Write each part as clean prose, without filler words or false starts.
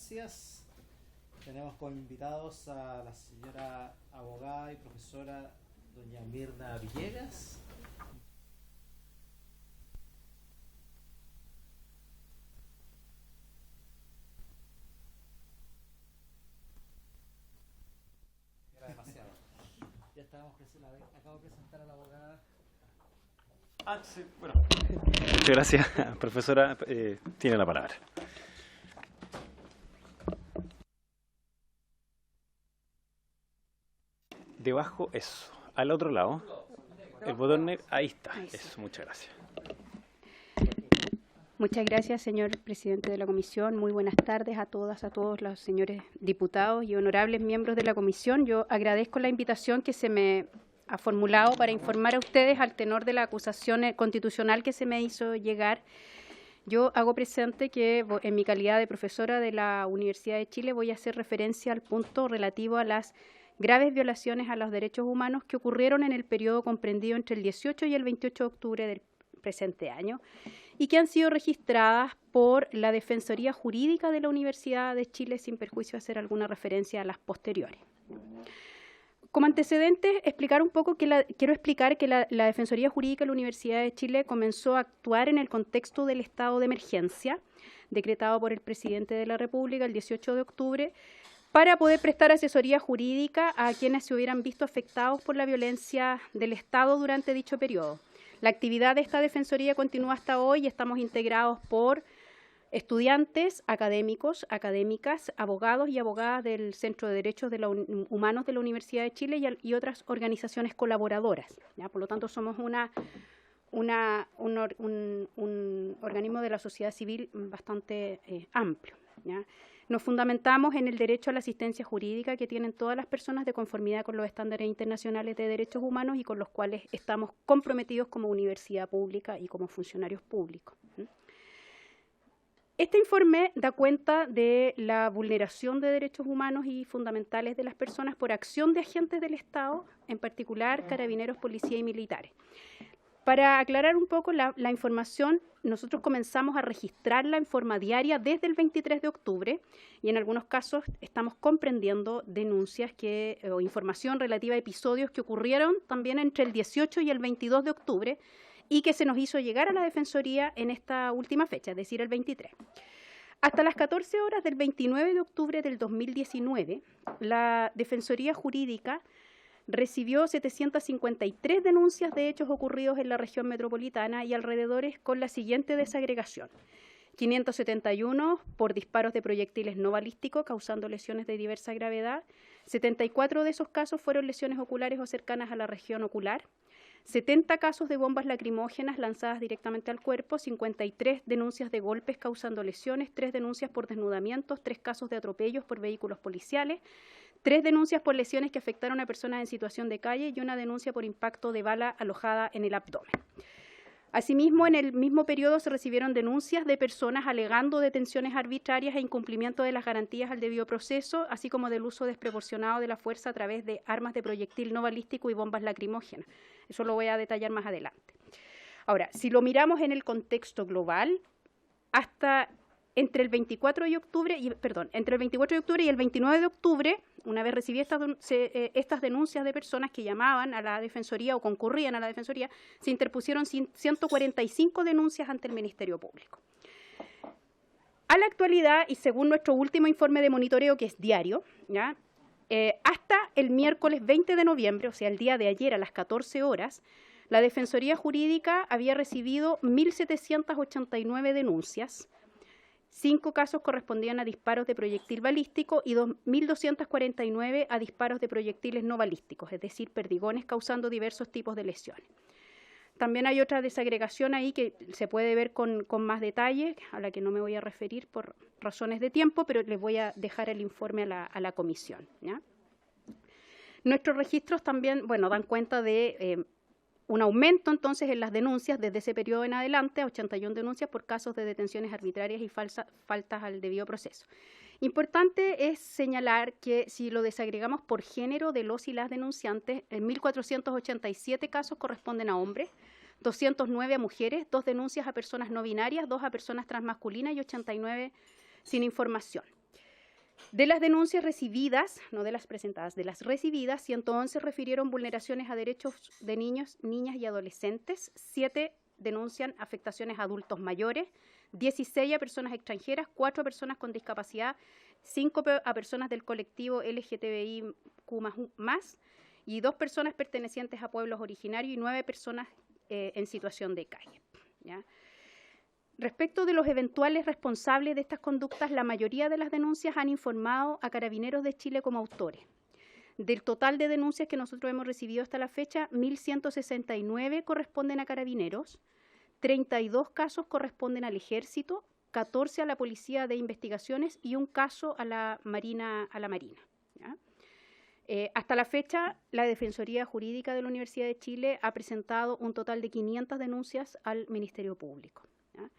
gracias. Tenemos como invitados a la señora abogada y profesora doña Mirna Villegas. Era demasiado. Ya acabo de presentar a la abogada. Sí, bueno. Muchas gracias, profesora. Tiene la palabra. Debajo, eso. Al otro lado. El botón negro. Ahí está. Eso, muchas gracias. Muchas gracias, señor presidente de la comisión. Muy buenas tardes a todas, a todos los señores diputados y honorables miembros de la comisión. Yo agradezco la invitación que se me ha formulado para informar a ustedes al tenor de la acusación constitucional que se me hizo llegar. Yo hago presente que en mi calidad de profesora de la Universidad de Chile voy a hacer referencia al punto relativo a las graves violaciones a los derechos humanos que ocurrieron en el periodo comprendido entre el 18 y el 28 de octubre del presente año y que han sido registradas por la Defensoría Jurídica de la Universidad de Chile, sin perjuicio de hacer alguna referencia a las posteriores. Como antecedentes, quiero explicar que la Defensoría Jurídica de la Universidad de Chile comenzó a actuar en el contexto del estado de emergencia, decretado por el presidente de la República el 18 de octubre, para poder prestar asesoría jurídica a quienes se hubieran visto afectados por la violencia del Estado durante dicho periodo. La actividad de esta Defensoría continúa hasta hoy y estamos integrados por estudiantes, académicos, académicas, abogados y abogadas del Centro de Derechos Humanos de la Universidad de Chile y otras organizaciones colaboradoras, ¿ya? Por lo tanto, somos un organismo de la sociedad civil bastante amplio, ¿ya? Nos fundamentamos en el derecho a la asistencia jurídica que tienen todas las personas de conformidad con los estándares internacionales de derechos humanos y con los cuales estamos comprometidos como universidad pública y como funcionarios públicos. Este informe da cuenta de la vulneración de derechos humanos y fundamentales de las personas por acción de agentes del Estado, en particular carabineros, policía y militares. Para aclarar un poco la información, nosotros comenzamos a registrarla en forma diaria desde el 23 de octubre y en algunos casos estamos comprendiendo denuncias o información relativa a episodios que ocurrieron también entre el 18 y el 22 de octubre y que se nos hizo llegar a la Defensoría en esta última fecha, es decir, el 23. Hasta las 14 horas del 29 de octubre del 2019, la Defensoría Jurídica recibió 753 denuncias de hechos ocurridos en la región metropolitana y alrededores con la siguiente desagregación. 571 por disparos de proyectiles no balísticos causando lesiones de diversa gravedad. 74 de esos casos fueron lesiones oculares o cercanas a la región ocular. 70 casos de bombas lacrimógenas lanzadas directamente al cuerpo, 53 denuncias de golpes causando lesiones, 3 denuncias por desnudamientos, 3 casos de atropellos por vehículos policiales, 3 denuncias por lesiones que afectaron a personas en situación de calle y una denuncia por impacto de bala alojada en el abdomen. Asimismo, en el mismo periodo se recibieron denuncias de personas alegando detenciones arbitrarias e incumplimiento de las garantías al debido proceso, así como del uso desproporcionado de la fuerza a través de armas de proyectil no balístico y bombas lacrimógenas. Eso lo voy a detallar más adelante. Ahora, si lo miramos en el contexto global, hasta entre el 24 de octubre y el 29 de octubre, una vez recibí estas denuncias de personas que llamaban a la Defensoría o concurrían a la Defensoría, se interpusieron 145 denuncias ante el Ministerio Público. A la actualidad, y según nuestro último informe de monitoreo, que es diario, ¿ya? Hasta el miércoles 20 de noviembre, o sea, el día de ayer a las 14 horas, la Defensoría Jurídica había recibido 1.789 denuncias. 5 casos correspondían a disparos de proyectil balístico y 1.249 a disparos de proyectiles no balísticos, es decir, perdigones causando diversos tipos de lesiones. También hay otra desagregación ahí que se puede ver con más detalle, a la que no me voy a referir por razones de tiempo, pero les voy a dejar el informe a la comisión, ¿ya? Nuestros registros también, dan cuenta de un aumento entonces en las denuncias desde ese periodo en adelante a 81 denuncias por casos de detenciones arbitrarias y faltas al debido proceso. Importante es señalar que si lo desagregamos por género de los y las denunciantes, en 1.487 casos corresponden a hombres, 209 a mujeres, 2 denuncias a personas no binarias, 2 a personas transmasculinas y 89 sin información. De las denuncias recibidas, no de las presentadas, de las recibidas, 111 refirieron vulneraciones a derechos de niños, niñas y adolescentes, 7 denuncian afectaciones a adultos mayores, 16 a personas extranjeras, 4 a personas con discapacidad, 5 a personas del colectivo LGTBIQ+, y 2 personas pertenecientes a pueblos originarios y 9 personas en situación de calle, ¿ya? Respecto de los eventuales responsables de estas conductas, la mayoría de las denuncias han informado a Carabineros de Chile como autores. Del total de denuncias que nosotros hemos recibido hasta la fecha, 1.169 corresponden a Carabineros, 32 casos corresponden al Ejército, 14 a la Policía de Investigaciones y un caso a la Marina. ¿Ya? Hasta la fecha, la Defensoría Jurídica de la Universidad de Chile ha presentado un total de 500 denuncias al Ministerio Público, ¿ya?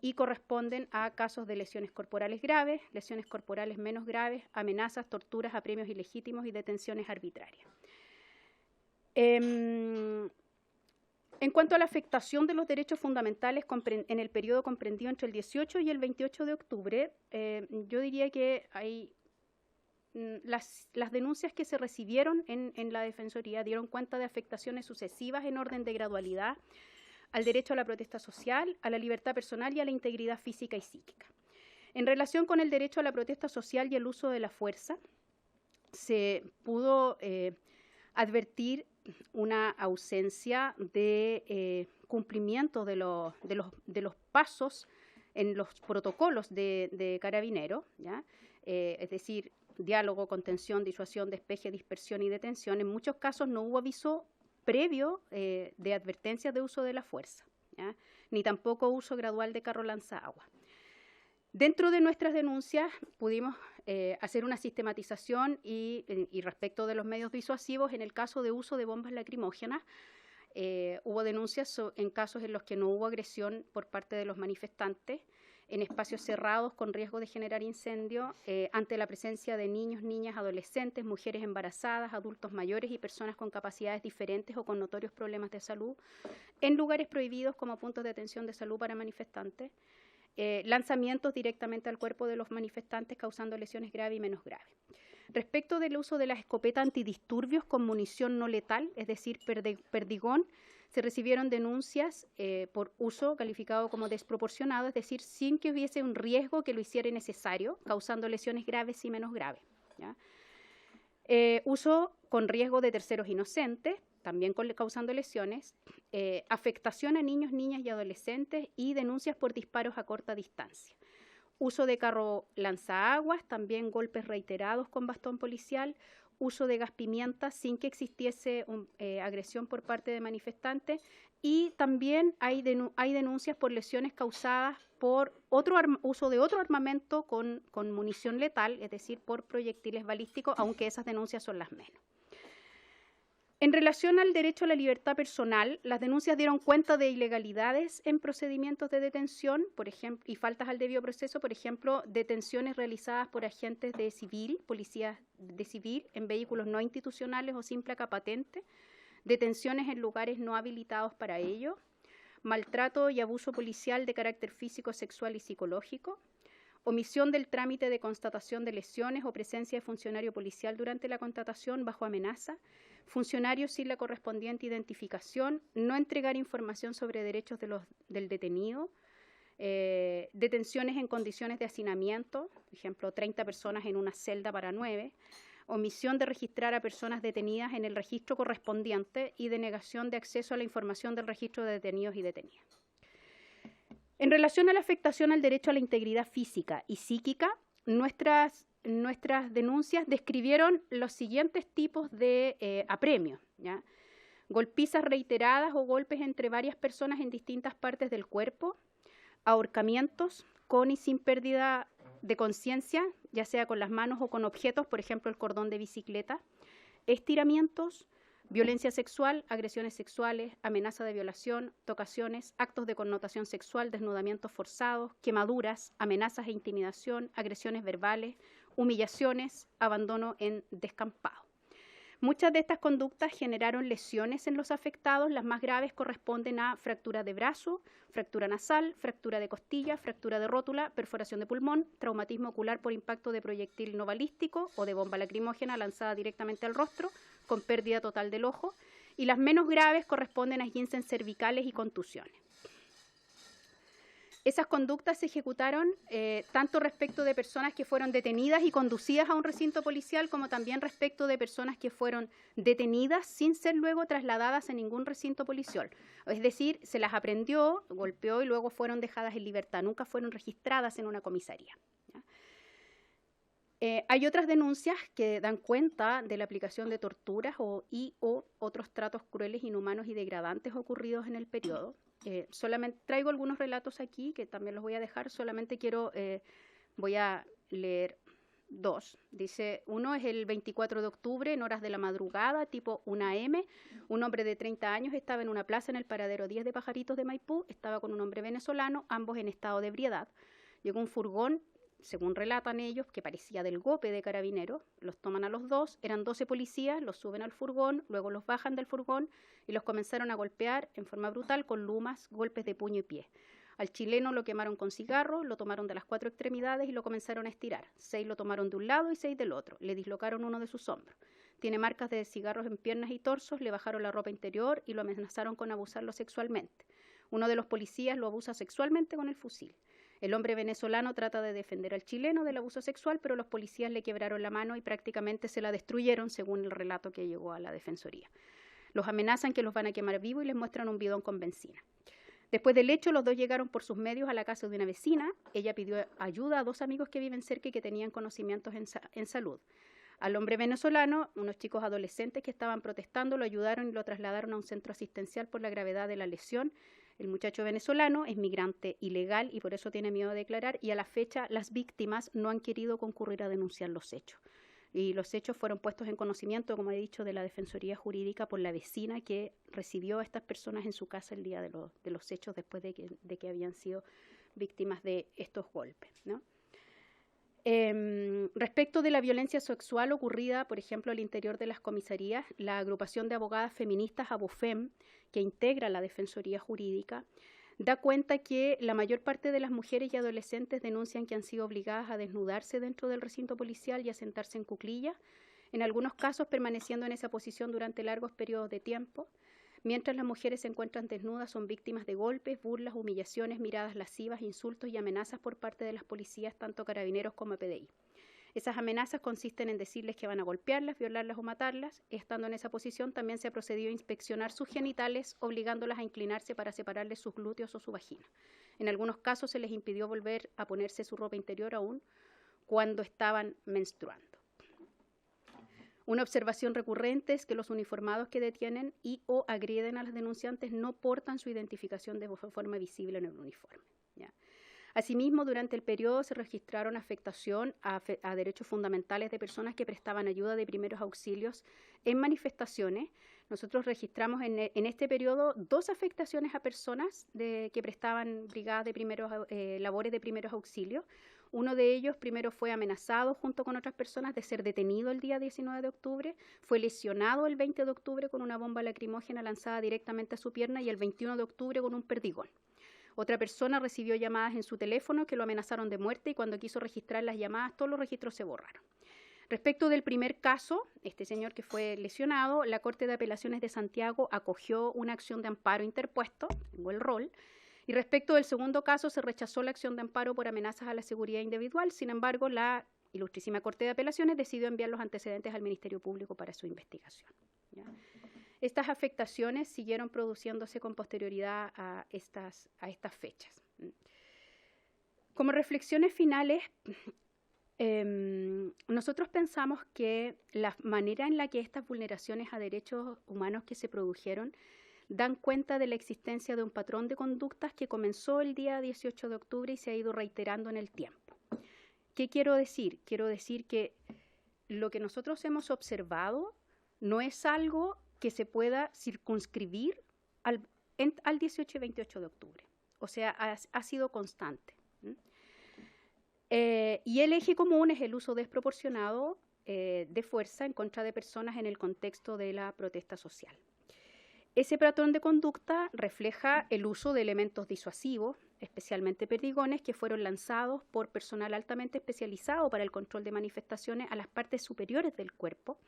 Y corresponden a casos de lesiones corporales graves, lesiones corporales menos graves, amenazas, torturas, apremios ilegítimos y detenciones arbitrarias. En cuanto a la afectación de los derechos fundamentales en el periodo comprendido entre el 18 y el 28 de octubre, yo diría que hay las denuncias que se recibieron en la Defensoría dieron cuenta de afectaciones sucesivas en orden de gradualidad al derecho a la protesta social, a la libertad personal y a la integridad física y psíquica. En relación con el derecho a la protesta social y el uso de la fuerza, se pudo advertir una ausencia de cumplimiento de los pasos en los protocolos de Carabineros, ¿ya? Es decir, diálogo, contención, disuasión, despeje, dispersión y detención. En muchos casos no hubo aviso previo de advertencias de uso de la fuerza, ¿ya? Ni tampoco uso gradual de carro lanzaagua. Dentro de nuestras denuncias pudimos hacer una sistematización y respecto de los medios disuasivos, en el caso de uso de bombas lacrimógenas, hubo denuncias en casos en los que no hubo agresión por parte de los manifestantes, en espacios cerrados con riesgo de generar incendio, ante la presencia de niños, niñas, adolescentes, mujeres embarazadas, adultos mayores y personas con capacidades diferentes o con notorios problemas de salud, en lugares prohibidos como puntos de atención de salud para manifestantes, lanzamientos directamente al cuerpo de los manifestantes causando lesiones graves y menos graves. Respecto del uso de la escopeta antidisturbios con munición no letal, es decir, perdigón, se recibieron denuncias por uso calificado como desproporcionado, es decir, sin que hubiese un riesgo que lo hiciera necesario, causando lesiones graves y menos graves, ¿ya? Uso con riesgo de terceros inocentes, también causando lesiones, afectación a niños, niñas y adolescentes y denuncias por disparos a corta distancia. Uso de carro lanzaaguas, también golpes reiterados con bastón policial, uso de gas pimienta sin que existiese agresión por parte de manifestantes y también hay denuncias por lesiones causadas por uso de otro armamento con munición letal, es decir, por proyectiles balísticos, aunque esas denuncias son las menos. En relación al derecho a la libertad personal, las denuncias dieron cuenta de ilegalidades en procedimientos de detención, por ejemplo, y faltas al debido proceso, por ejemplo, detenciones realizadas por agentes de civil, policías de civil, en vehículos no institucionales o sin placa patente, detenciones en lugares no habilitados para ello, maltrato y abuso policial de carácter físico, sexual y psicológico, omisión del trámite de constatación de lesiones o presencia de funcionario policial durante la constatación bajo amenaza, funcionarios sin la correspondiente identificación, no entregar información sobre derechos del detenido, detenciones en condiciones de hacinamiento, por ejemplo, 30 personas en una celda para 9, omisión de registrar a personas detenidas en el registro correspondiente y denegación de acceso a la información del registro de detenidos y detenidas. En relación a la afectación al derecho a la integridad física y psíquica, nuestras denuncias describieron los siguientes tipos de apremios, ¿ya? Golpizas reiteradas o golpes entre varias personas en distintas partes del cuerpo, ahorcamientos con y sin pérdida de conciencia, ya sea con las manos o con objetos, por ejemplo, el cordón de bicicleta, estiramientos, violencia sexual, agresiones sexuales, amenaza de violación, tocaciones, actos de connotación sexual, desnudamientos forzados, quemaduras, amenazas e intimidación, agresiones verbales, humillaciones, abandono en descampado. Muchas de estas conductas generaron lesiones en los afectados. Las más graves corresponden a fractura de brazo, fractura nasal, fractura de costilla, fractura de rótula, perforación de pulmón, traumatismo ocular por impacto de proyectil no balístico o de bomba lacrimógena lanzada directamente al rostro, con pérdida total del ojo. Y las menos graves corresponden a esguinces cervicales y contusiones. Esas conductas se ejecutaron tanto respecto de personas que fueron detenidas y conducidas a un recinto policial, como también respecto de personas que fueron detenidas sin ser luego trasladadas a ningún recinto policial. Es decir, se las aprehendió, golpeó y luego fueron dejadas en libertad. Nunca fueron registradas en una comisaría. Hay otras denuncias que dan cuenta de la aplicación de torturas o otros tratos crueles, inhumanos y degradantes ocurridos en el periodo. Solamente traigo algunos relatos aquí que también los voy a dejar, solamente voy a leer dos. Dice, uno es el 24 de octubre, en horas de la madrugada, tipo 1 a.m., un hombre de 30 años estaba en una plaza en el paradero 10 de Pajaritos de Maipú, estaba con un hombre venezolano, ambos en estado de ebriedad. Llegó un furgón, según relatan ellos, que parecía del GOPE de Carabineros, los toman a los dos, eran 12 policías, los suben al furgón, luego los bajan del furgón y los comenzaron a golpear en forma brutal con lumas, golpes de puño y pie. Al chileno lo quemaron con cigarros, lo tomaron de las 4 extremidades y lo comenzaron a estirar. 6 lo tomaron de un lado y 6 del otro. Le dislocaron uno de sus hombros. Tiene marcas de cigarros en piernas y torsos, le bajaron la ropa interior y lo amenazaron con abusarlo sexualmente. Uno de los policías lo abusa sexualmente con el fusil. El hombre venezolano trata de defender al chileno del abuso sexual, pero los policías le quebraron la mano y prácticamente se la destruyeron, según el relato que llegó a la Defensoría. Los amenazan que los van a quemar vivos y les muestran un bidón con benzina. Después del hecho, los dos llegaron por sus medios a la casa de una vecina. Ella pidió ayuda a 2 amigos que viven cerca y que tenían conocimientos en salud. Al hombre venezolano, unos chicos adolescentes que estaban protestando, lo ayudaron y lo trasladaron a un centro asistencial por la gravedad de la lesión. El muchacho venezolano es migrante ilegal y por eso tiene miedo de declarar, y a la fecha las víctimas no han querido concurrir a denunciar los hechos. Y los hechos fueron puestos en conocimiento, como he dicho, de la Defensoría Jurídica por la vecina que recibió a estas personas en su casa el día de los hechos, después de que habían sido víctimas de estos golpes, ¿no? Respecto de la violencia sexual ocurrida, por ejemplo, al interior de las comisarías, la agrupación de abogadas feministas ABOFEM, que integra la Defensoría Jurídica, da cuenta que la mayor parte de las mujeres y adolescentes denuncian que han sido obligadas a desnudarse dentro del recinto policial y a sentarse en cuclillas, en algunos casos permaneciendo en esa posición durante largos periodos de tiempo. Mientras las mujeres se encuentran desnudas, son víctimas de golpes, burlas, humillaciones, miradas lascivas, insultos y amenazas por parte de las policías, tanto carabineros como PDI. Esas amenazas consisten en decirles que van a golpearlas, violarlas o matarlas. Estando en esa posición, también se ha procedido a inspeccionar sus genitales, obligándolas a inclinarse para separarles sus glúteos o su vagina. En algunos casos se les impidió volver a ponerse su ropa interior aún cuando estaban menstruando. Una observación recurrente es que los uniformados que detienen y o agreden a las denunciantes no portan su identificación de forma visible en el uniforme, ¿ya? Asimismo, durante el periodo se registraron afectación a derechos fundamentales de personas que prestaban ayuda de primeros auxilios en manifestaciones. Nosotros registramos en este periodo 2 afectaciones a personas que prestaban brigadas de labores de primeros auxilios. Uno de ellos primero fue amenazado junto con otras personas de ser detenido el día 19 de octubre, fue lesionado el 20 de octubre con una bomba lacrimógena lanzada directamente a su pierna y el 21 de octubre con un perdigón. Otra persona recibió llamadas en su teléfono que lo amenazaron de muerte y cuando quiso registrar las llamadas, todos los registros se borraron. Respecto del primer caso, este señor que fue lesionado, la Corte de Apelaciones de Santiago acogió una acción de amparo interpuesto, tengo el rol, y respecto del segundo caso se rechazó la acción de amparo por amenazas a la seguridad individual. Sin embargo, la Ilustrísima Corte de Apelaciones decidió enviar los antecedentes al Ministerio Público para su investigación, ¿ya? Estas afectaciones siguieron produciéndose con posterioridad a estas fechas. Como reflexiones finales, nosotros pensamos que la manera en la que estas vulneraciones a derechos humanos que se produjeron dan cuenta de la existencia de un patrón de conductas que comenzó el día 18 de octubre y se ha ido reiterando en el tiempo. ¿Qué quiero decir? Quiero decir que lo que nosotros hemos observado no es algo que se pueda circunscribir al 18 y 28 de octubre. O sea, ha sido constante. Y el eje común es el uso desproporcionado de fuerza en contra de personas en el contexto de la protesta social. Ese patrón de conducta refleja el uso de elementos disuasivos, especialmente perdigones, que fueron lanzados por personal altamente especializado para el control de manifestaciones a las partes superiores del cuerpo,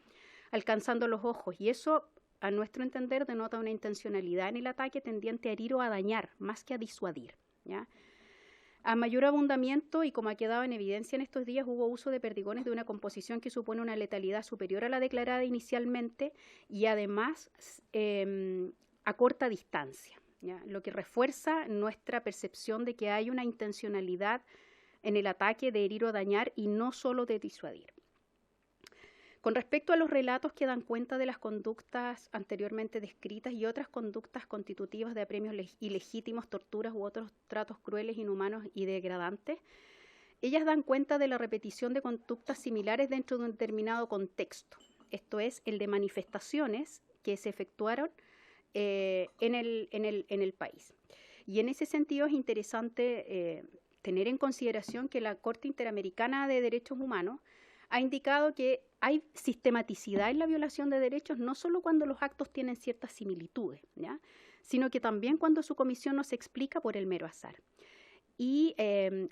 alcanzando los ojos. Y eso, a nuestro entender, denota una intencionalidad en el ataque tendiente a herir o a dañar, más que a disuadir, ¿ya? A mayor abundamiento, y como ha quedado en evidencia en estos días, hubo uso de perdigones de una composición que supone una letalidad superior a la declarada inicialmente y además a corta distancia, ¿ya? Lo que refuerza nuestra percepción de que hay una intencionalidad en el ataque de herir o dañar y no solo de disuadir. Con respecto a los relatos que dan cuenta de las conductas anteriormente descritas y otras conductas constitutivas de apremios ilegítimos, torturas u otros tratos crueles, inhumanos y degradantes, ellas dan cuenta de la repetición de conductas similares dentro de un determinado contexto, esto es, el de manifestaciones que se efectuaron en el país. Y en ese sentido es interesante tener en consideración que la Corte Interamericana de Derechos Humanos ha indicado que hay sistematicidad en la violación de derechos no solo cuando los actos tienen ciertas similitudes, ¿ya?, sino que también cuando su comisión no se explica por el mero azar. Y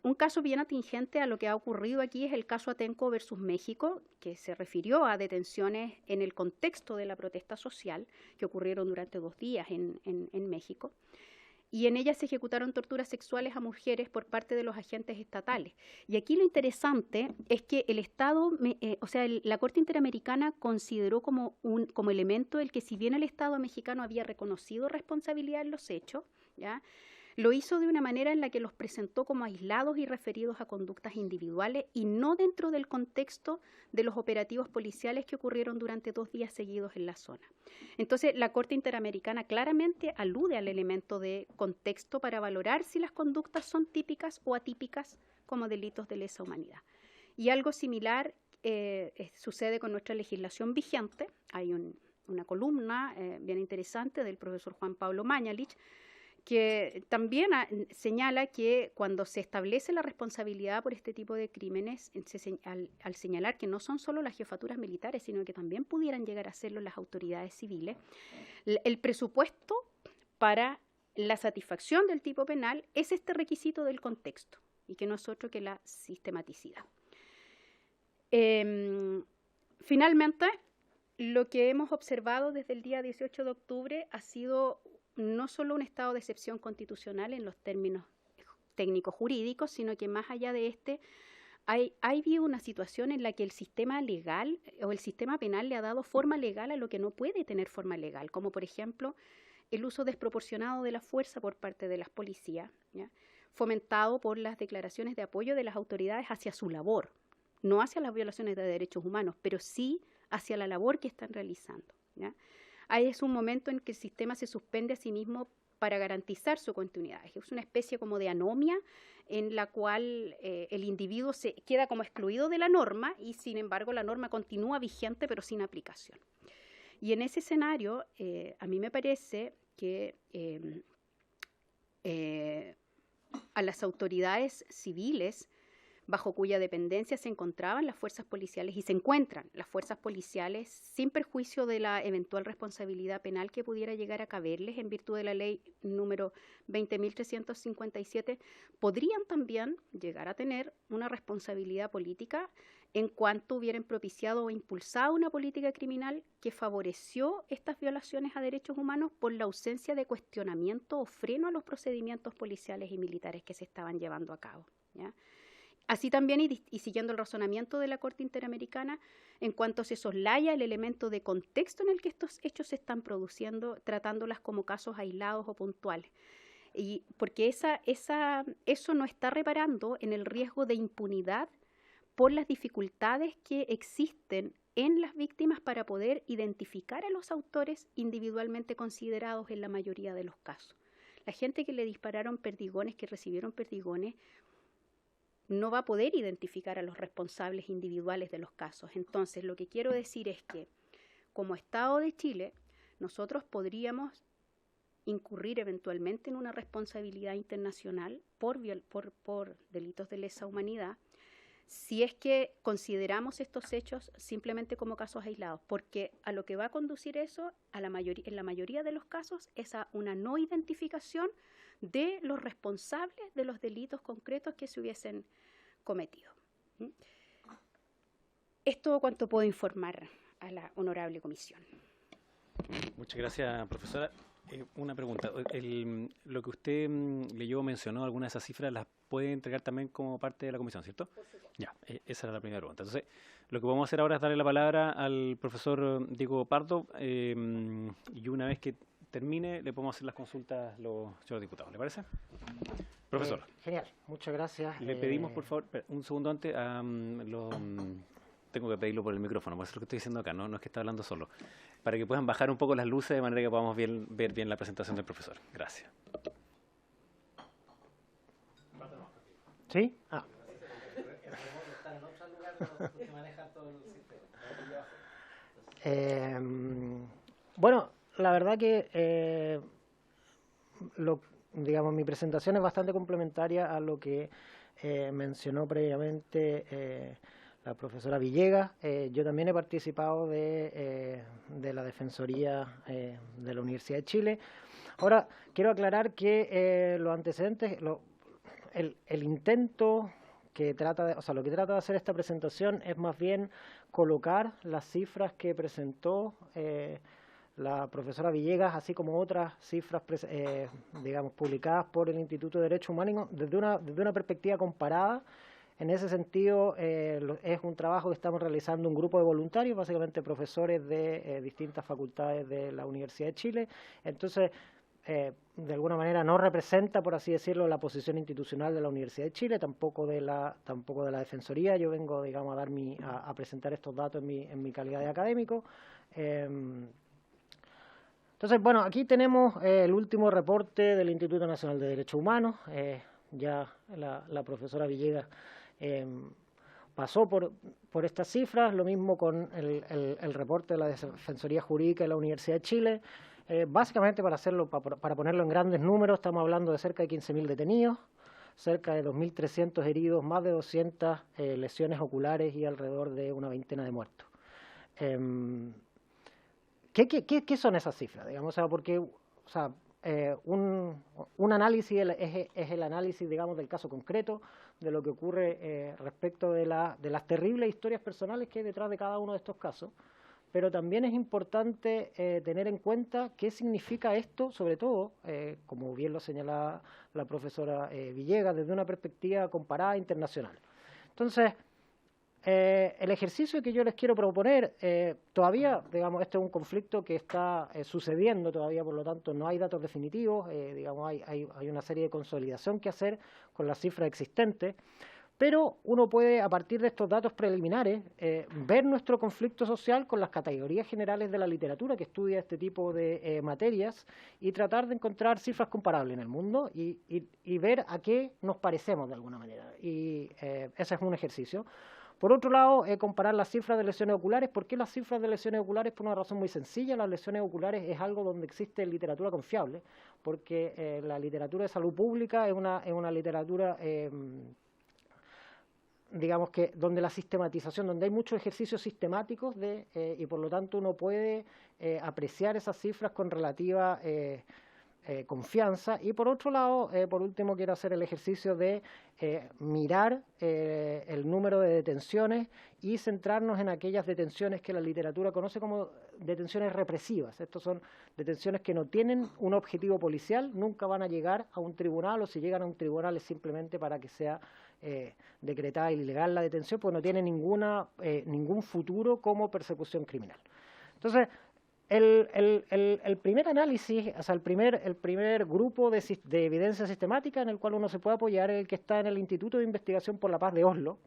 un caso bien atingente a lo que ha ocurrido aquí es el caso Atenco versus México, que se refirió a detenciones en el contexto de la protesta social que ocurrieron durante 2 días en México. Y en ellas se ejecutaron torturas sexuales a mujeres por parte de los agentes estatales. Y aquí lo interesante es que el Estado, la Corte Interamericana consideró como elemento el que, si bien el Estado mexicano había reconocido responsabilidad en los hechos, ¿ya?, lo hizo de una manera en la que los presentó como aislados y referidos a conductas individuales y no dentro del contexto de los operativos policiales que ocurrieron durante 2 días seguidos en la zona. Entonces, la Corte Interamericana claramente alude al elemento de contexto para valorar si las conductas son típicas o atípicas como delitos de lesa humanidad. Y algo similar sucede con nuestra legislación vigente. Hay una columna bien interesante del profesor Juan Pablo Mañalich, que también señala que cuando se establece la responsabilidad por este tipo de crímenes, al señalar que no son solo las jefaturas militares, sino que también pudieran llegar a serlo las autoridades civiles, el presupuesto para la satisfacción del tipo penal es este requisito del contexto, y que no es otro que la sistematicidad. Finalmente, lo que hemos observado desde el día 18 de octubre ha sido no solo un estado de excepción constitucional en los términos técnicos jurídicos, sino que más allá de hay habido una situación en la que el sistema legal o el sistema penal le ha dado forma legal a lo que no puede tener forma legal, como por ejemplo el uso desproporcionado de la fuerza por parte de las policías, ¿ya?, fomentado por las declaraciones de apoyo de las autoridades hacia su labor, no hacia las violaciones de derechos humanos, pero sí hacia la labor que están realizando, ¿ya? Ahí es un momento en que el sistema se suspende a sí mismo para garantizar su continuidad. Es una especie como de anomia en la cual el individuo se queda como excluido de la norma y, sin embargo, la norma continúa vigente pero sin aplicación. Y en ese escenario, a mí me parece que a las autoridades civiles bajo cuya dependencia se encontraban las fuerzas policiales y se encuentran las fuerzas policiales, sin perjuicio de la eventual responsabilidad penal que pudiera llegar a caberles en virtud de la ley número 20.357, podrían también llegar a tener una responsabilidad política en cuanto hubieran propiciado o impulsado una política criminal que favoreció estas violaciones a derechos humanos por la ausencia de cuestionamiento o freno a los procedimientos policiales y militares que se estaban llevando a cabo, ¿ya? Así también, y siguiendo el razonamiento de la Corte Interamericana, en cuanto se soslaya el elemento de contexto en el que estos hechos se están produciendo, tratándolas como casos aislados o puntuales. Y porque eso no está reparando en el riesgo de impunidad por las dificultades que existen en las víctimas para poder identificar a los autores individualmente considerados en la mayoría de los casos. La gente que le dispararon perdigones, que recibieron perdigones, no va a poder identificar a los responsables individuales de los casos. Entonces, lo que quiero decir es que, como Estado de Chile, nosotros podríamos incurrir eventualmente en una responsabilidad internacional por delitos de lesa humanidad si es que consideramos estos hechos simplemente como casos aislados, porque a lo que va a conducir eso, en la mayoría de los casos, es a una no identificación de los responsables de los delitos concretos que se hubiesen cometido. Es todo cuanto puedo informar a la honorable comisión. Muchas gracias, profesora. Una pregunta. Lo que usted leyó, mencionó, algunas de esas cifras las puede entregar también como parte de la comisión, ¿cierto? Por supuesto. Ya, esa era la primera pregunta. Entonces, lo que vamos a hacer ahora es darle la palabra al profesor Diego Pardo y una vez que termine le podemos hacer las consultas a los señores diputados. ¿Le parece? Profesor. Genial, muchas gracias. Le pedimos, por favor, un segundo antes, tengo que pedirlo por el micrófono, por eso es lo que estoy diciendo acá, no es que está hablando solo, para que puedan bajar un poco las luces de manera que podamos ver bien la presentación del profesor. Gracias. ¿Sí? Ah. Bueno, la verdad que digamos, mi presentación es bastante complementaria a lo que mencionó previamente la profesora Villegas. Yo también he participado de la Defensoría de la Universidad de Chile. Ahora, quiero aclarar que los antecedentes, el intento que lo que trata de hacer esta presentación es más bien colocar las cifras que presentó la profesora Villegas, así como otras cifras, digamos, publicadas por el Instituto de Derechos Humanos desde una perspectiva comparada. En ese sentido, es un trabajo que estamos realizando un grupo de voluntarios, básicamente profesores de distintas facultades de la Universidad de Chile. Entonces, de alguna manera no representa, por así decirlo, la posición institucional de la Universidad de Chile, tampoco de la Defensoría. Yo vengo, digamos, a presentar estos datos en mi calidad de académico. Entonces, bueno, aquí tenemos el último reporte del Instituto Nacional de Derechos Humanos. Ya la profesora Villegas pasó por estas cifras, lo mismo con el reporte de la Defensoría Jurídica de la Universidad de Chile. Básicamente, para ponerlo en grandes números, estamos hablando de cerca de 15.000 detenidos, cerca de 2.300 heridos, más de 200 lesiones oculares y alrededor de una veintena de muertos. ¿Qué son esas cifras? Digamos, porque un análisis es el análisis, digamos, del caso concreto, de lo que ocurre respecto de las terribles historias personales que hay detrás de cada uno de estos casos. Pero también es importante tener en cuenta qué significa esto, sobre todo, como bien lo señalaba la profesora Villegas, desde una perspectiva comparada internacional. Entonces, el ejercicio que yo les quiero proponer, todavía, digamos, este es un conflicto que está sucediendo todavía, por lo tanto, no hay datos definitivos, digamos, hay una serie de consolidación que hacer con las cifras existentes. Pero uno puede, a partir de estos datos preliminares, ver nuestro conflicto social con las categorías generales de la literatura que estudia este tipo de materias y tratar de encontrar cifras comparables en el mundo y ver a qué nos parecemos de alguna manera. Y ese es un ejercicio. Por otro lado, comparar las cifras de lesiones oculares. ¿Por qué las cifras de lesiones oculares? Por una razón muy sencilla. Las lesiones oculares es algo donde existe literatura confiable, porque la literatura de salud pública es una literatura digamos que donde la sistematización, donde hay muchos ejercicios sistemáticos y por lo tanto uno puede apreciar esas cifras con relativa confianza. Y por otro lado, por último, quiero hacer el ejercicio de mirar el número de detenciones y centrarnos en aquellas detenciones que la literatura conoce como detenciones represivas. Estas son detenciones que no tienen un objetivo policial, nunca van a llegar a un tribunal, o si llegan a un tribunal es simplemente para que sea decretada ilegal la detención, porque no tiene ningún futuro como persecución criminal. Entonces, el primer análisis, o sea, el primer grupo de evidencia sistemática en el cual uno se puede apoyar es el que está en el Instituto de Investigación por la Paz de Oslo,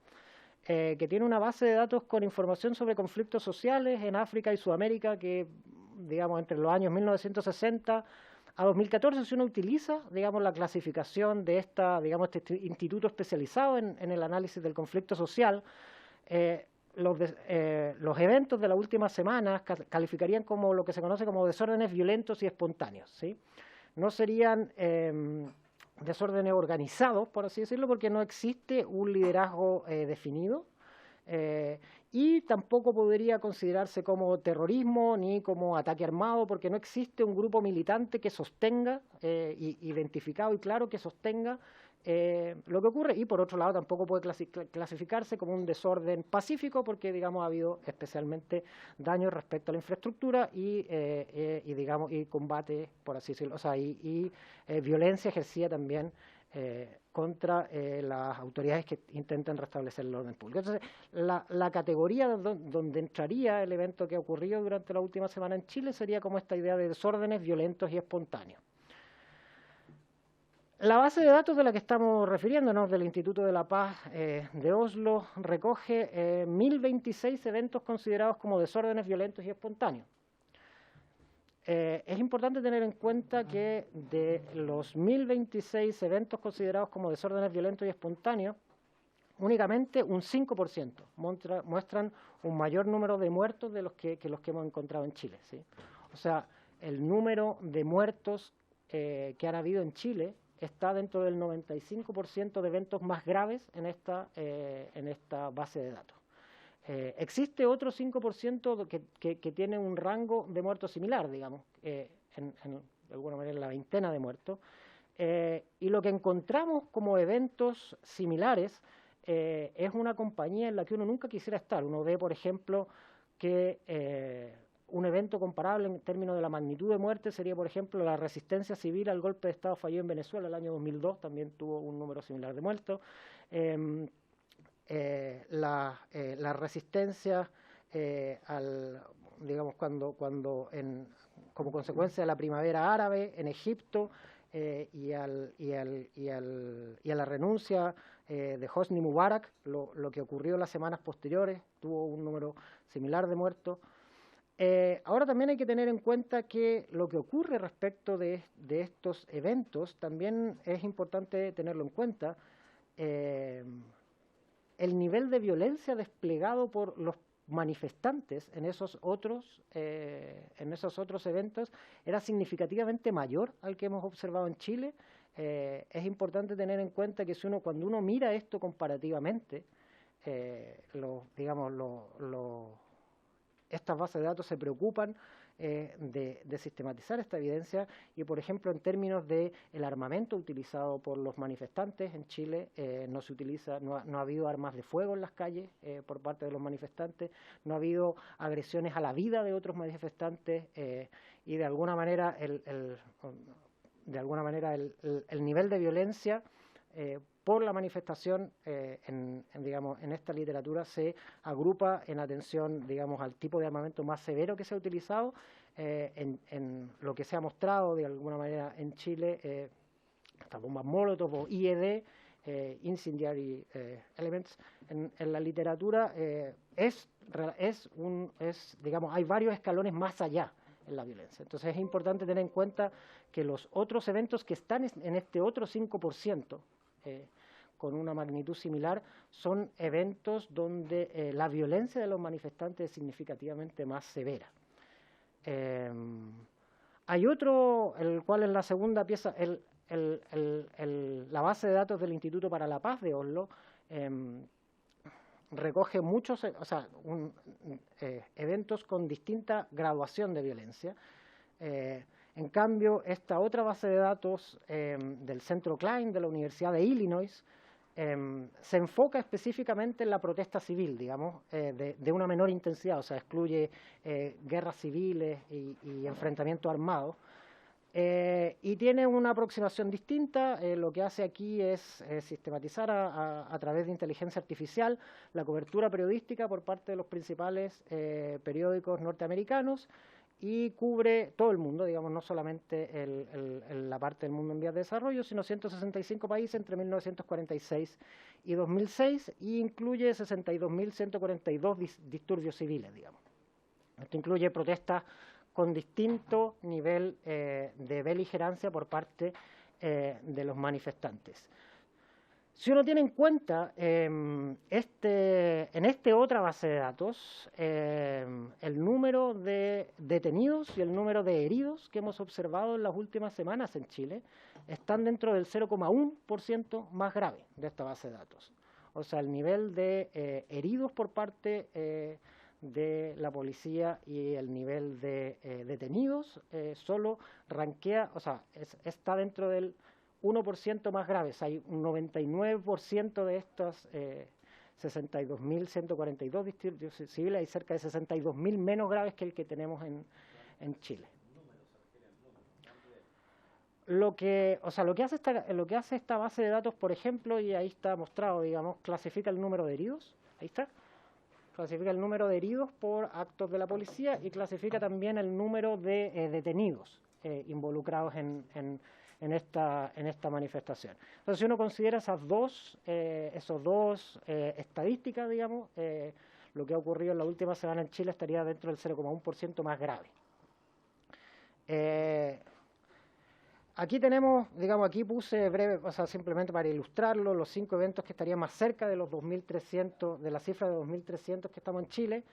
que tiene una base de datos con información sobre conflictos sociales en África y Sudamérica que, digamos, entre los años 1960 a 2014, si uno utiliza, digamos, la clasificación de este instituto especializado en el análisis del conflicto social, los eventos de las últimas semanas calificarían como lo que se conoce como desórdenes violentos y espontáneos, ¿sí? No serían desórdenes organizados, por así decirlo, porque no existe un liderazgo definido. Y tampoco podría considerarse como terrorismo ni como ataque armado, porque no existe un grupo militante que sostenga, identificado y claro, que sostenga lo que ocurre. Y por otro lado tampoco puede clasificarse como un desorden pacífico, porque digamos ha habido especialmente daños respecto a la infraestructura y digamos y combate, por así decirlo, o sea, violencia ejercida también contra las autoridades que intentan restablecer el orden público. Entonces, la categoría donde entraría el evento que ha ocurrido durante la última semana en Chile sería como esta idea de desórdenes violentos y espontáneos. La base de datos de la que estamos refiriéndonos, del Instituto de la Paz de Oslo, recoge 1.026 eventos considerados como desórdenes violentos y espontáneos. Es importante tener en cuenta que de los 1.026 eventos considerados como desórdenes violentos y espontáneos, únicamente un 5% muestran un mayor número de muertos de los que hemos encontrado en Chile, ¿sí? O sea, el número de muertos que han habido en Chile está dentro del 95% de eventos más graves en esta base de datos. Existe otro 5% que tiene un rango de muertos similar, digamos, de alguna manera en la veintena de muertos. Y lo que encontramos como eventos similares es una compañía en la que uno nunca quisiera estar. Uno ve, por ejemplo, que un evento comparable en términos de la magnitud de muerte sería, por ejemplo, la resistencia civil al golpe de Estado fallido en Venezuela el año 2002, también tuvo un número similar de muertos. La resistencia digamos, como consecuencia de la primavera árabe en Egipto y a la renuncia de Hosni Mubarak, lo que ocurrió las semanas posteriores, tuvo un número similar de muertos. Ahora también hay que tener en cuenta que lo que ocurre respecto de estos eventos también es importante tenerlo en cuenta. El nivel de violencia desplegado por los manifestantes en esos otros eventos era significativamente mayor al que hemos observado en Chile. Es importante tener en cuenta que cuando uno mira esto comparativamente, estas bases de datos se preocupan de sistematizar esta evidencia y, por ejemplo, en términos del armamento utilizado por los manifestantes en Chile, no ha habido armas de fuego en las calles por parte de los manifestantes, no ha habido agresiones a la vida de otros manifestantes y de alguna manera el nivel de violencia por la manifestación en esta literatura se agrupa en atención, digamos, al tipo de armamento más severo que se ha utilizado. En lo que se ha mostrado de alguna manera en Chile, estas bombas Molotov o IED, Incendiary Elements, en la literatura digamos, hay varios escalones más allá en la violencia. Entonces es importante tener en cuenta que los otros eventos que están en este otro 5%, con una magnitud similar, son eventos donde la violencia de los manifestantes es significativamente más severa. Hay otro, el cual en la segunda pieza, la base de datos del Instituto para la Paz de Oslo recoge muchos eventos con distinta graduación de violencia. En cambio, esta otra base de datos del Centro Klein de la Universidad de Illinois se enfoca específicamente en la protesta civil, digamos, de una menor intensidad, o sea, excluye guerras civiles y enfrentamientos armados, y tiene una aproximación distinta. Lo que hace aquí es sistematizar a través de inteligencia artificial la cobertura periodística por parte de los principales periódicos norteamericanos, y cubre todo el mundo, digamos, no solamente la parte del mundo en vías de desarrollo, sino 165 países entre 1946 y 2006, y incluye 62.142 disturbios civiles, digamos. Esto incluye protestas con distinto nivel de beligerancia por parte de los manifestantes. Si uno tiene en cuenta en en esta otra base de datos, el número de detenidos y el número de heridos que hemos observado en las últimas semanas en Chile están dentro del 0,1% más grave de esta base de datos. O sea, el nivel de heridos por parte de la policía y el nivel de detenidos solo rankea, o sea, está dentro del 1% más graves. Hay un 99% de estas 62.142 disturbios civiles, hay cerca de 62.000 menos graves que el que tenemos en Chile. Lo que hace esta base de datos, por ejemplo, y ahí está mostrado, digamos, clasifica el número de heridos, ahí está, clasifica el número de heridos por actos de la policía y clasifica también el número de detenidos involucrados en esta manifestación. Entonces, si uno considera esos dos estadísticas, digamos, lo que ha ocurrido en la última semana en Chile estaría dentro del 0,1% más grave. Aquí tenemos, digamos, aquí puse breve, o sea, simplemente para ilustrarlo, los 5 eventos que estarían más cerca de los 2.300, de la cifra de 2.300 que estamos en Chile.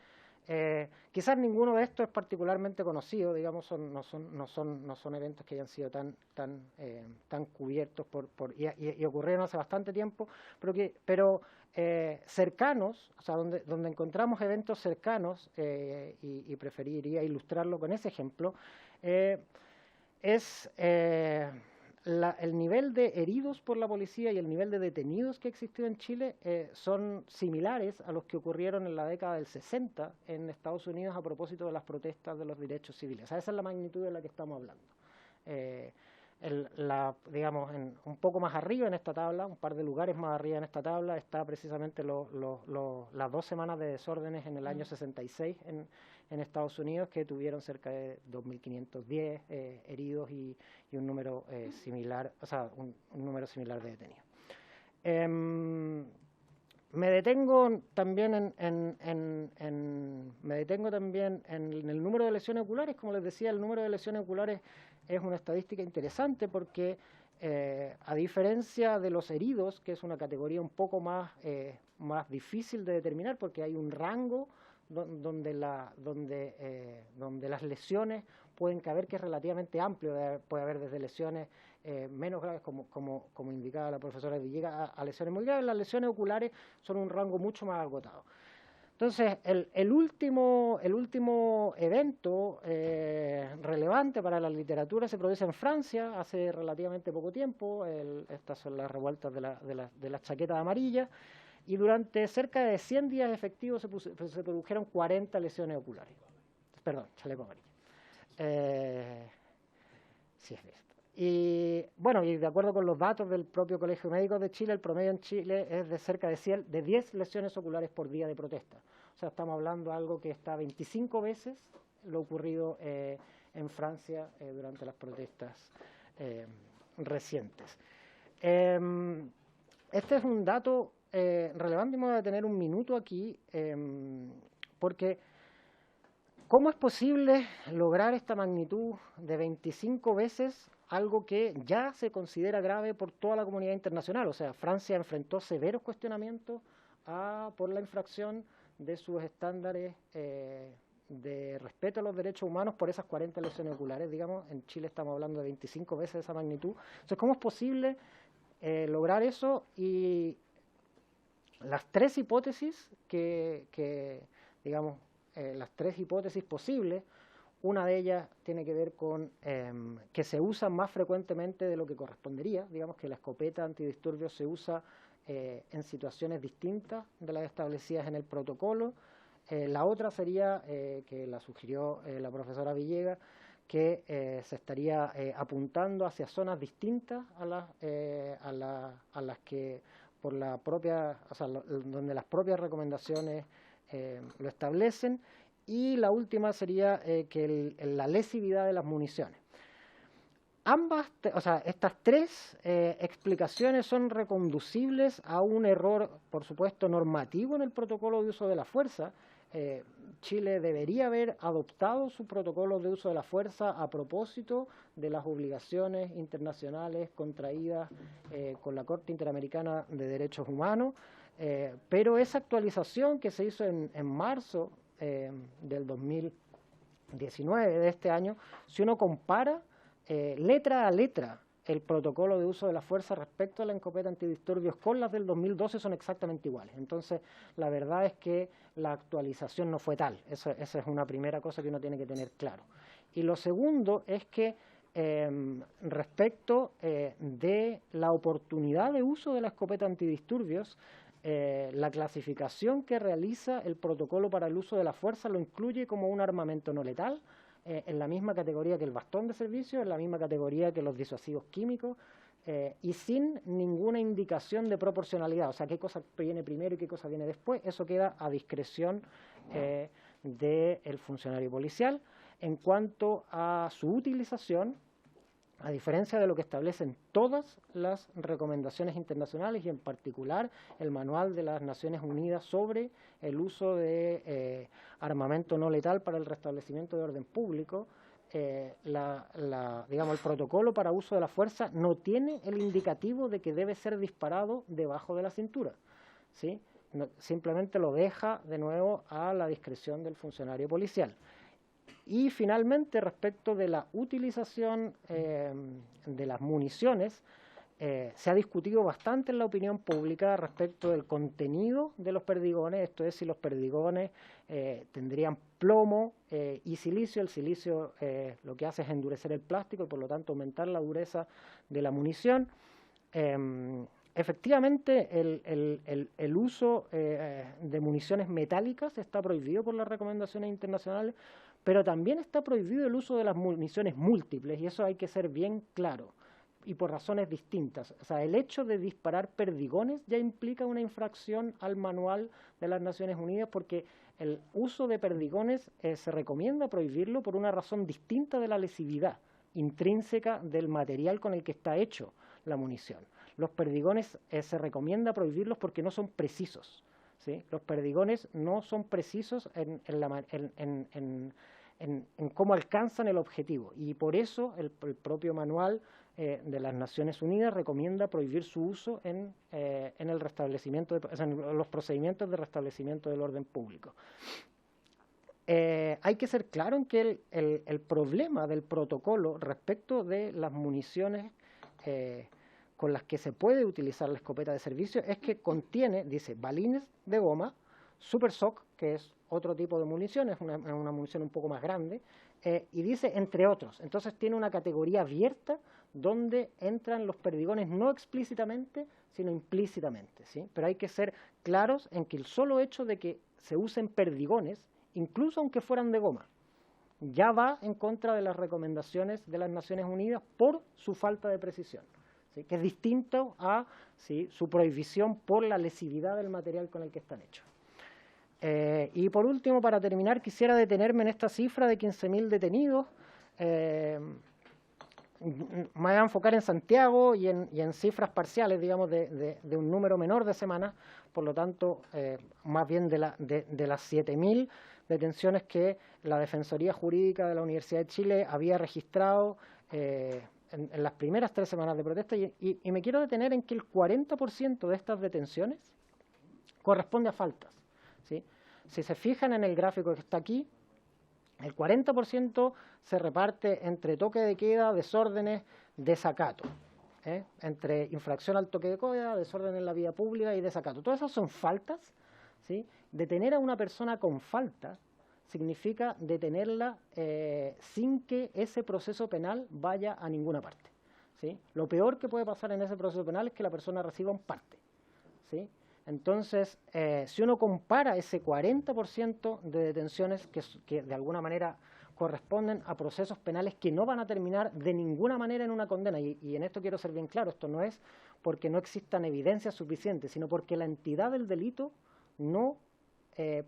Quizás ninguno de estos es particularmente conocido, digamos, no son eventos que hayan sido tan cubiertos y ocurrieron hace bastante tiempo, pero cercanos, o sea, donde encontramos eventos cercanos, y preferiría ilustrarlo con ese ejemplo, es el nivel de heridos por la policía y el nivel de detenidos que ha existido en Chile son similares a los que ocurrieron en la década del 60 en Estados Unidos a propósito de las protestas de los derechos civiles. O sea, esa es la magnitud de la que estamos hablando. Digamos, un poco más arriba en esta tabla, un par de lugares más arriba en esta tabla, está precisamente las 2 semanas de desórdenes en el año 66 en Estados Unidos, que tuvieron cerca de 2.510 heridos y un número similar, o sea, un número similar de detenidos. Me detengo también en el número de lesiones oculares. Como les decía, el número de lesiones oculares es una estadística interesante porque, a diferencia de los heridos, que es una categoría un poco más difícil de determinar porque hay un rango donde las lesiones pueden caber, que es relativamente amplio. Puede haber desde lesiones menos graves, como indicaba la profesora Villegas, a lesiones muy graves. Las lesiones oculares son un rango mucho más agotado. Entonces, el último evento relevante para la literatura se produce en Francia hace relativamente poco tiempo. Estas son las revueltas de las chaquetas amarillas. Y durante cerca de 100 días efectivos se produjeron 40 lesiones oculares. Perdón, chaleco amarillo. Sí, es esto. Y bueno, y de acuerdo con los datos del propio Colegio Médico de Chile, el promedio en Chile es de cerca de 10 lesiones oculares por día de protesta. O sea, estamos hablando de algo que está 25 veces lo ocurrido en Francia durante las protestas recientes. Este es un dato relevante, y me voy a detener un minuto aquí, porque ¿cómo es posible lograr esta magnitud de 25 veces algo que ya se considera grave por toda la comunidad internacional? O sea, Francia enfrentó severos cuestionamientos por la infracción de sus estándares de respeto a los derechos humanos por esas 40 lesiones oculares, digamos. En Chile estamos hablando de 25 veces esa magnitud. Entonces, ¿cómo es posible lograr eso? Y las 3 hipótesis las 3 hipótesis posibles, una de ellas tiene que ver con que se usa más frecuentemente de lo que correspondería. Digamos que la escopeta antidisturbios se usa en situaciones distintas de las establecidas en el protocolo. La otra sería, que la sugirió la profesora Villegas, que se estaría apuntando hacia zonas distintas a las que por la propia, o sea, donde las propias recomendaciones lo establecen. Y la última sería que la lesividad de las municiones. Estas 3 explicaciones son reconducibles a un error, por supuesto, normativo en el protocolo de uso de la fuerza. Chile debería haber adoptado su protocolo de uso de la fuerza a propósito de las obligaciones internacionales contraídas con la Corte Interamericana de Derechos Humanos. Pero esa actualización que se hizo en marzo del 2019 de este año, si uno compara letra a letra el protocolo de uso de la fuerza respecto a la escopeta antidisturbios con las del 2012 son exactamente iguales. Entonces, la verdad es que la actualización no fue tal. Esa es una primera cosa que uno tiene que tener claro. Y lo segundo es que respecto de la oportunidad de uso de la escopeta antidisturbios, la clasificación que realiza el protocolo para el uso de la fuerza lo incluye como un armamento no letal, en la misma categoría que el bastón de servicio, en la misma categoría que los disuasivos químicos, y sin ninguna indicación de proporcionalidad, o sea, qué cosa viene primero y qué cosa viene después. Eso queda a discreción del funcionario policial. En cuanto a su utilización, a diferencia de lo que establecen todas las recomendaciones internacionales y en particular el Manual de las Naciones Unidas sobre el uso de armamento no letal para el restablecimiento de orden público, digamos, el protocolo para uso de la fuerza no tiene el indicativo de que debe ser disparado debajo de la cintura, ¿sí? Simplemente lo deja de nuevo a la discreción del funcionario policial. Y finalmente, respecto de la utilización de las municiones, se ha discutido bastante en la opinión pública respecto del contenido de los perdigones, esto es, si los perdigones tendrían plomo y silicio. El silicio lo que hace es endurecer el plástico y por lo tanto aumentar la dureza de la munición. Efectivamente, el uso de municiones metálicas está prohibido por las recomendaciones internacionales, pero también está prohibido el uso de las municiones múltiples, y eso hay que ser bien claro, y por razones distintas. O sea, el hecho de disparar perdigones ya implica una infracción al manual de las Naciones Unidas, porque el uso de perdigones se recomienda prohibirlo por una razón distinta de la lesividad intrínseca del material con el que está hecho la munición. Los perdigones se recomienda prohibirlos porque no son precisos, ¿sí? Los perdigones no son precisos en cómo alcanzan el objetivo, y por eso el propio manual de las Naciones Unidas recomienda prohibir su uso en el restablecimiento en los procedimientos de restablecimiento del orden público. Hay que ser claro en que el problema del protocolo respecto de las municiones con las que se puede utilizar la escopeta de servicio es que contiene, dice, balines de goma, Super Sock, que es otro tipo de munición, es una munición un poco más grande, y dice entre otros. Entonces tiene una categoría abierta donde entran los perdigones no explícitamente, sino implícitamente, ¿sí? Pero hay que ser claros en que el solo hecho de que se usen perdigones, incluso aunque fueran de goma, ya va en contra de las recomendaciones de las Naciones Unidas por su falta de precisión, ¿sí? Que es distinto a, ¿sí?, su prohibición por la lesividad del material con el que están hechos. Y por último, para terminar, quisiera detenerme en esta cifra de 15.000 detenidos. Me voy a enfocar en Santiago y en cifras parciales, digamos, de un número menor de semanas, por lo tanto, más bien de las 7.000 detenciones que la Defensoría Jurídica de la Universidad de Chile había registrado en las primeras 3 semanas de protesta, y me quiero detener en que el 40% de estas detenciones corresponde a faltas, ¿sí? Si se fijan en el gráfico que está aquí, el 40% se reparte entre toque de queda, desórdenes, desacato, entre infracción al toque de queda, desorden en la vía pública y desacato. Todas esas son faltas, ¿sí? Detener a una persona con falta significa detenerla sin que ese proceso penal vaya a ninguna parte, ¿sí? Lo peor que puede pasar en ese proceso penal es que la persona reciba un parte, ¿sí? Entonces, si uno compara ese 40% de detenciones que de alguna manera corresponden a procesos penales que no van a terminar de ninguna manera en una condena, y en esto quiero ser bien claro, esto no es porque no existan evidencias suficientes, sino porque la entidad del delito no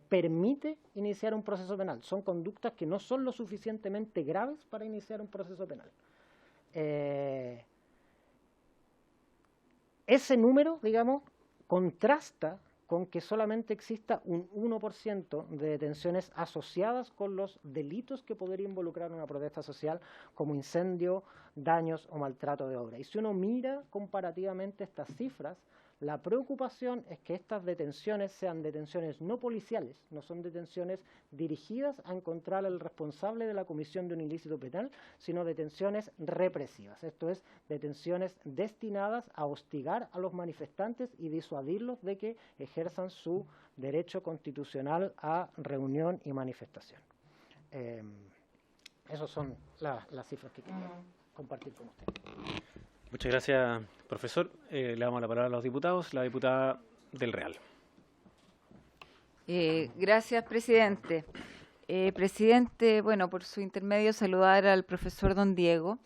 permite iniciar un proceso penal. Son conductas que no son lo suficientemente graves para iniciar un proceso penal. Ese número, digamos, contrasta con que solamente exista un 1% de detenciones asociadas con los delitos que podría involucrar una protesta social, como incendio, daños o maltrato de obra. Y si uno mira comparativamente estas cifras, La preocupación es que estas detenciones sean detenciones no policiales, no son detenciones dirigidas a encontrar al responsable de la comisión de un ilícito penal, sino detenciones represivas. Esto es, detenciones destinadas a hostigar a los manifestantes y disuadirlos de que ejerzan su derecho constitucional a reunión y manifestación. Esas son las cifras que quería compartir con usted. Muchas gracias, profesor. Le damos la palabra a los diputados. La diputada del Real. Gracias, presidente. Presidente, bueno, por su intermedio saludar al profesor don Diego.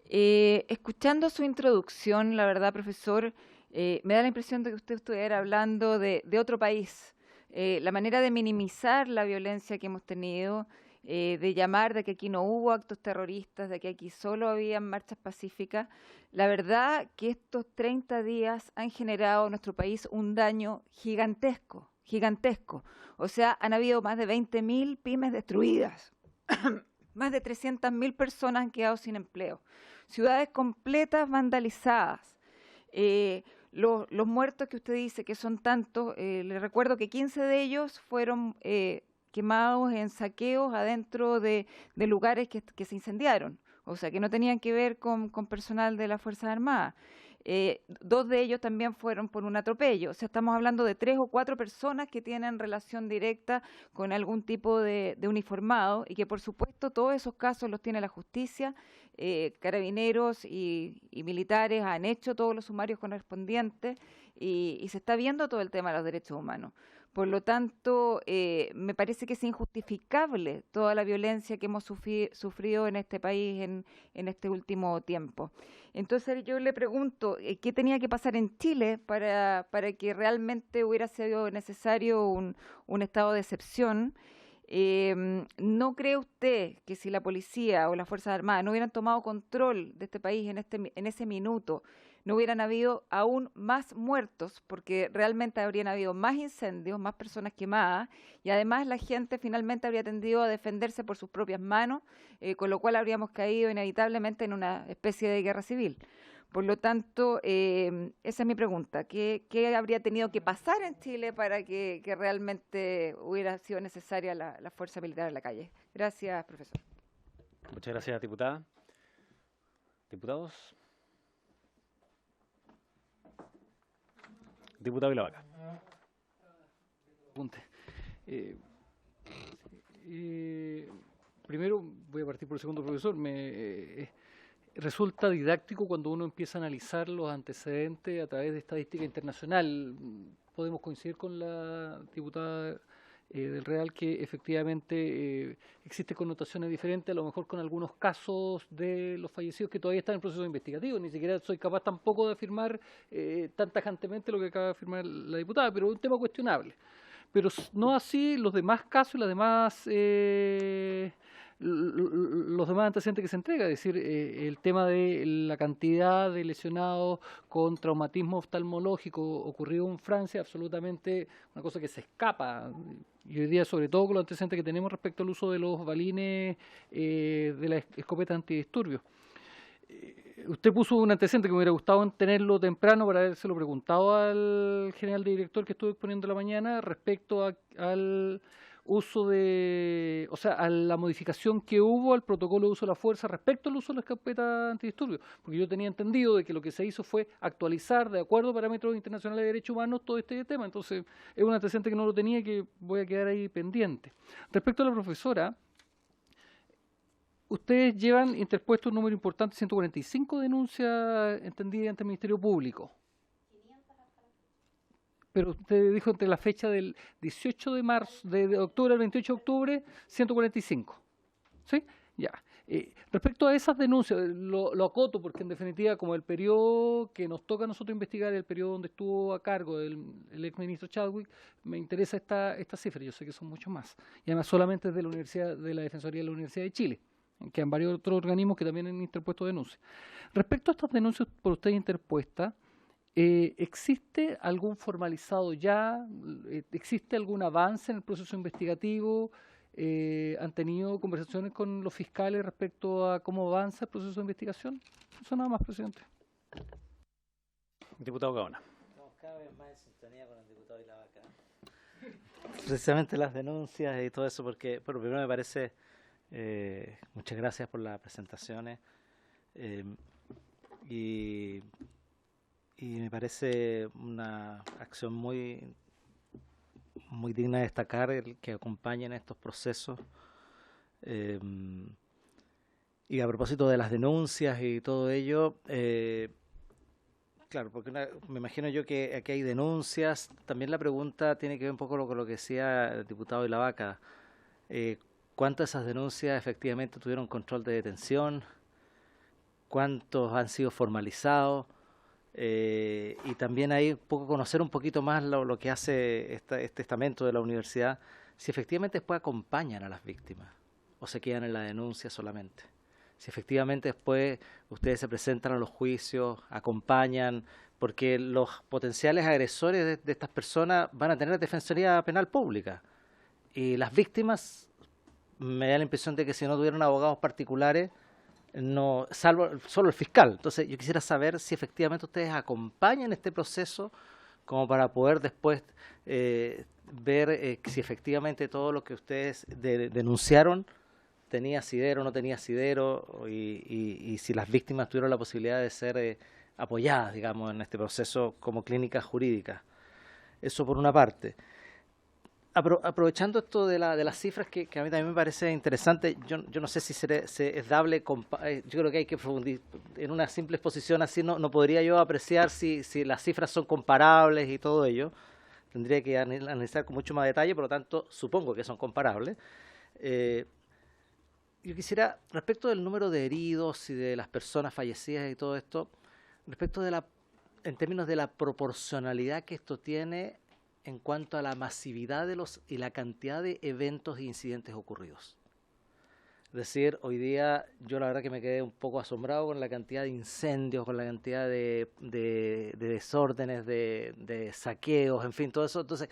Escuchando su introducción, la verdad, profesor, me da la impresión de que usted estuviera hablando de otro país. La manera de minimizar la violencia que hemos tenido, de llamar de que aquí no hubo actos terroristas, de que aquí solo había marchas pacíficas. La verdad que estos 30 días han generado en nuestro país un daño gigantesco, gigantesco. O sea, han habido más de 20.000 pymes destruidas, más de 300.000 personas han quedado sin empleo, ciudades completas vandalizadas. Los muertos que usted dice que son tantos, le recuerdo que 15 de ellos fueron quemados en saqueos adentro de lugares que se incendiaron, o sea, que no tenían que ver con personal de las Fuerzas Armadas. 2 de ellos también fueron por un atropello, o sea, estamos hablando de 3 o 4 personas que tienen relación directa con algún tipo de uniformado y que, por supuesto, todos esos casos los tiene la justicia. Carabineros y militares han hecho todos los sumarios correspondientes y se está viendo todo el tema de los derechos humanos. Por lo tanto, me parece que es injustificable toda la violencia que hemos sufrido en este país en este último tiempo. Entonces yo le pregunto, ¿qué tenía que pasar en Chile para que realmente hubiera sido necesario un estado de excepción? ¿No cree usted que si la policía o las Fuerzas Armadas no hubieran tomado control de este país en ese minuto, no hubieran habido aún más muertos, porque realmente habrían habido más incendios, más personas quemadas, y además la gente finalmente habría tendido a defenderse por sus propias manos, con lo cual habríamos caído inevitablemente en una especie de guerra civil? Por lo tanto, esa es mi pregunta. ¿Qué habría tenido que pasar en Chile para que realmente hubiera sido necesaria la fuerza militar en la calle? Gracias, profesor. Muchas gracias, diputada. Diputados. Diputado Vilavaca. Primero voy a partir por el segundo, profesor. Resulta didáctico cuando uno empieza a analizar los antecedentes a través de estadística internacional. Podemos coincidir con la diputada del Real que efectivamente existen connotaciones diferentes, a lo mejor con algunos casos de los fallecidos que todavía están en proceso investigativo. Ni siquiera soy capaz tampoco de afirmar tan tajantemente lo que acaba de afirmar la diputada, pero es un tema cuestionable. Pero no así los demás casos y las demás los demás antecedentes que se entrega, es decir, el tema de la cantidad de lesionados con traumatismo oftalmológico ocurrido en Francia, absolutamente una cosa que se escapa. Y hoy día, sobre todo con los antecedentes que tenemos respecto al uso de los balines de la escopeta antidisturbios. Usted puso un antecedente que me hubiera gustado tenerlo temprano para habérselo preguntado al general director que estuve exponiendo la mañana respecto al uso a la modificación que hubo al protocolo de uso de la fuerza respecto al uso de la escopeta antidisturbios, porque yo tenía entendido de que lo que se hizo fue actualizar de acuerdo a parámetros internacionales de derechos humanos todo este tema. Entonces es un antecedente que no lo tenía y que voy a quedar ahí pendiente. Respecto a la profesora, ustedes llevan interpuesto un número importante, 145 denuncias entendidas ante el Ministerio Público. Pero usted dijo entre la fecha del 18 de marzo, de octubre al 28 de octubre, 145. ¿Sí? Ya. Respecto a esas denuncias, lo acoto porque en definitiva, como el periodo que nos toca a nosotros investigar, el periodo donde estuvo a cargo el exministro Chadwick, me interesa esta cifra. Yo sé que son mucho más. Y además solamente es de la Universidad, de la Defensoría de la Universidad de Chile, que han varios otros organismos que también han interpuesto denuncias. Respecto a estas denuncias por usted interpuestas, ¿existe algún formalizado ya? ¿Existe algún avance en el proceso investigativo? ¿Han tenido conversaciones con los fiscales respecto a cómo avanza el proceso de investigación? Eso nada más, presidente. Diputado Gaona. cada vez más en sintonía con el diputado Ilavaca. Precisamente las denuncias y todo eso, porque, bueno, primero me parece, muchas gracias por las presentaciones, y me parece una acción muy digna de destacar el que acompañen estos procesos. Y a propósito de las denuncias y todo ello, claro, porque me imagino yo que aquí hay denuncias. También la pregunta tiene que ver un poco con lo que decía el diputado Ilavaca. ¿Cuántas de esas denuncias efectivamente tuvieron control de detención? ¿Cuántos han sido formalizados? Y también ahí conocer un poquito más lo que hace este estamento de la universidad, si efectivamente después acompañan a las víctimas o se quedan en la denuncia solamente. Si efectivamente después ustedes se presentan a los juicios, acompañan, porque los potenciales agresores de estas personas van a tener defensoría penal pública. Y las víctimas, me da la impresión de que si no tuvieran abogados particulares, no, salvo solo el fiscal. Entonces yo quisiera saber si efectivamente ustedes acompañan este proceso como para poder después ver si efectivamente todo lo que ustedes denunciaron tenía asidero o no tenía asidero, y si las víctimas tuvieron la posibilidad de ser apoyadas, digamos, en este proceso como clínicas jurídicas. Eso por una parte. Aprovechando esto de las cifras, que a mí también me parece interesante, yo no sé si es dable, yo creo que hay que profundizar. En una simple exposición así no podría yo apreciar si las cifras son comparables y todo ello. Tendría que analizar con mucho más detalle, por lo tanto, supongo que son comparables. Yo quisiera, respecto del número de heridos y de las personas fallecidas y todo esto, respecto en términos de la proporcionalidad que esto tiene en cuanto a la masividad y la cantidad de eventos e incidentes ocurridos. Es decir, hoy día yo la verdad que me quedé un poco asombrado con la cantidad de incendios, con la cantidad de desórdenes, de saqueos, en fin, todo eso. Entonces,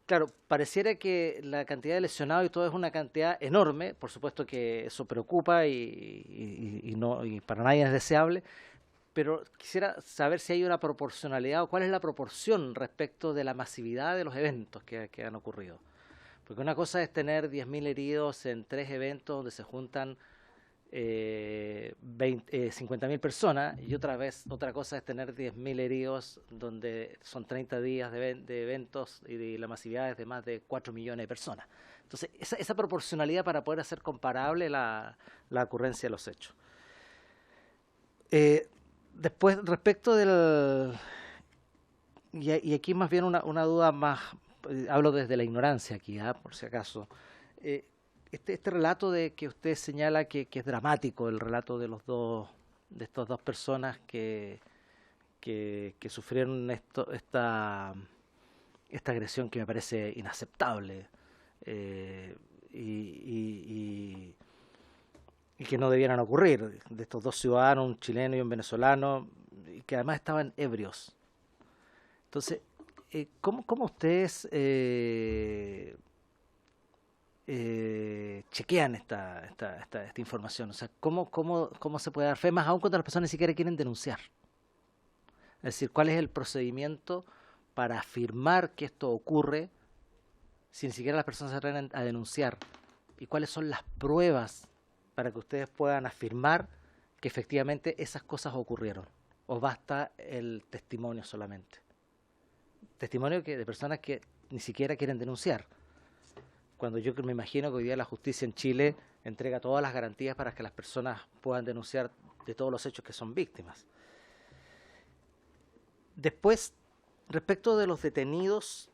claro, pareciera que la cantidad de lesionados y todo es una cantidad enorme. Por supuesto que eso preocupa y para nadie es deseable, pero quisiera saber si hay una proporcionalidad o cuál es la proporción respecto de la masividad de los eventos que han ocurrido. Porque una cosa es tener 10.000 heridos en 3 eventos donde se juntan 50.000 personas, y otra cosa es tener 10.000 heridos donde son 30 días de eventos y la masividad es de más de 4 millones de personas. Entonces, esa proporcionalidad para poder hacer comparable la ocurrencia de los hechos. Después, respecto del... Y aquí más bien una duda más, hablo desde la ignorancia aquí, por si acaso. Este relato de que usted señala que es dramático, el relato de estas dos personas que sufrieron esta agresión, que me parece inaceptable, y que no debieran ocurrir, de estos 2 ciudadanos, un chileno y un venezolano, y que además estaban ebrios. Entonces, ¿cómo ustedes chequean esta información? O sea, ¿cómo se puede dar fe, más aún cuando las personas ni siquiera quieren denunciar? Es decir, ¿cuál es el procedimiento para afirmar que esto ocurre si ni siquiera las personas se atreven a denunciar? ¿Y cuáles son las pruebas para que ustedes puedan afirmar que efectivamente esas cosas ocurrieron? ¿O basta el testimonio solamente? Testimonio de personas que ni siquiera quieren denunciar. Cuando yo me imagino que hoy día la justicia en Chile entrega todas las garantías para que las personas puedan denunciar de todos los hechos que son víctimas. Después, respecto de los detenidos,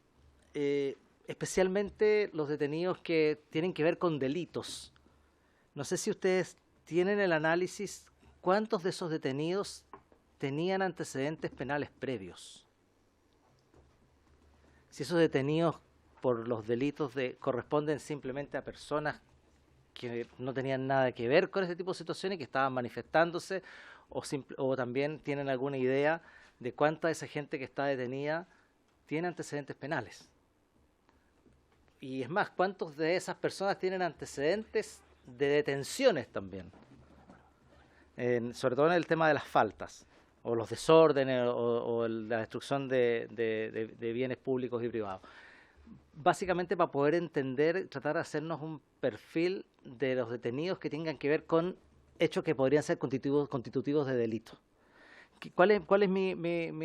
especialmente los detenidos que tienen que ver con delitos, no sé si ustedes tienen el análisis, ¿cuántos de esos detenidos tenían antecedentes penales previos? Si esos detenidos por los delitos corresponden simplemente a personas que no tenían nada que ver con ese tipo de situaciones, que estaban manifestándose, o también tienen alguna idea de cuánta de esa gente que está detenida tiene antecedentes penales. Y es más, ¿cuántos de esas personas tienen antecedentes de detenciones también? Sobre todo en el tema de las faltas. o los desórdenes o la destrucción de bienes públicos y privados. Básicamente para poder entender, tratar de hacernos un perfil de los detenidos que tengan que ver con hechos que podrían ser constitutivos de delito. ¿Cuál es mi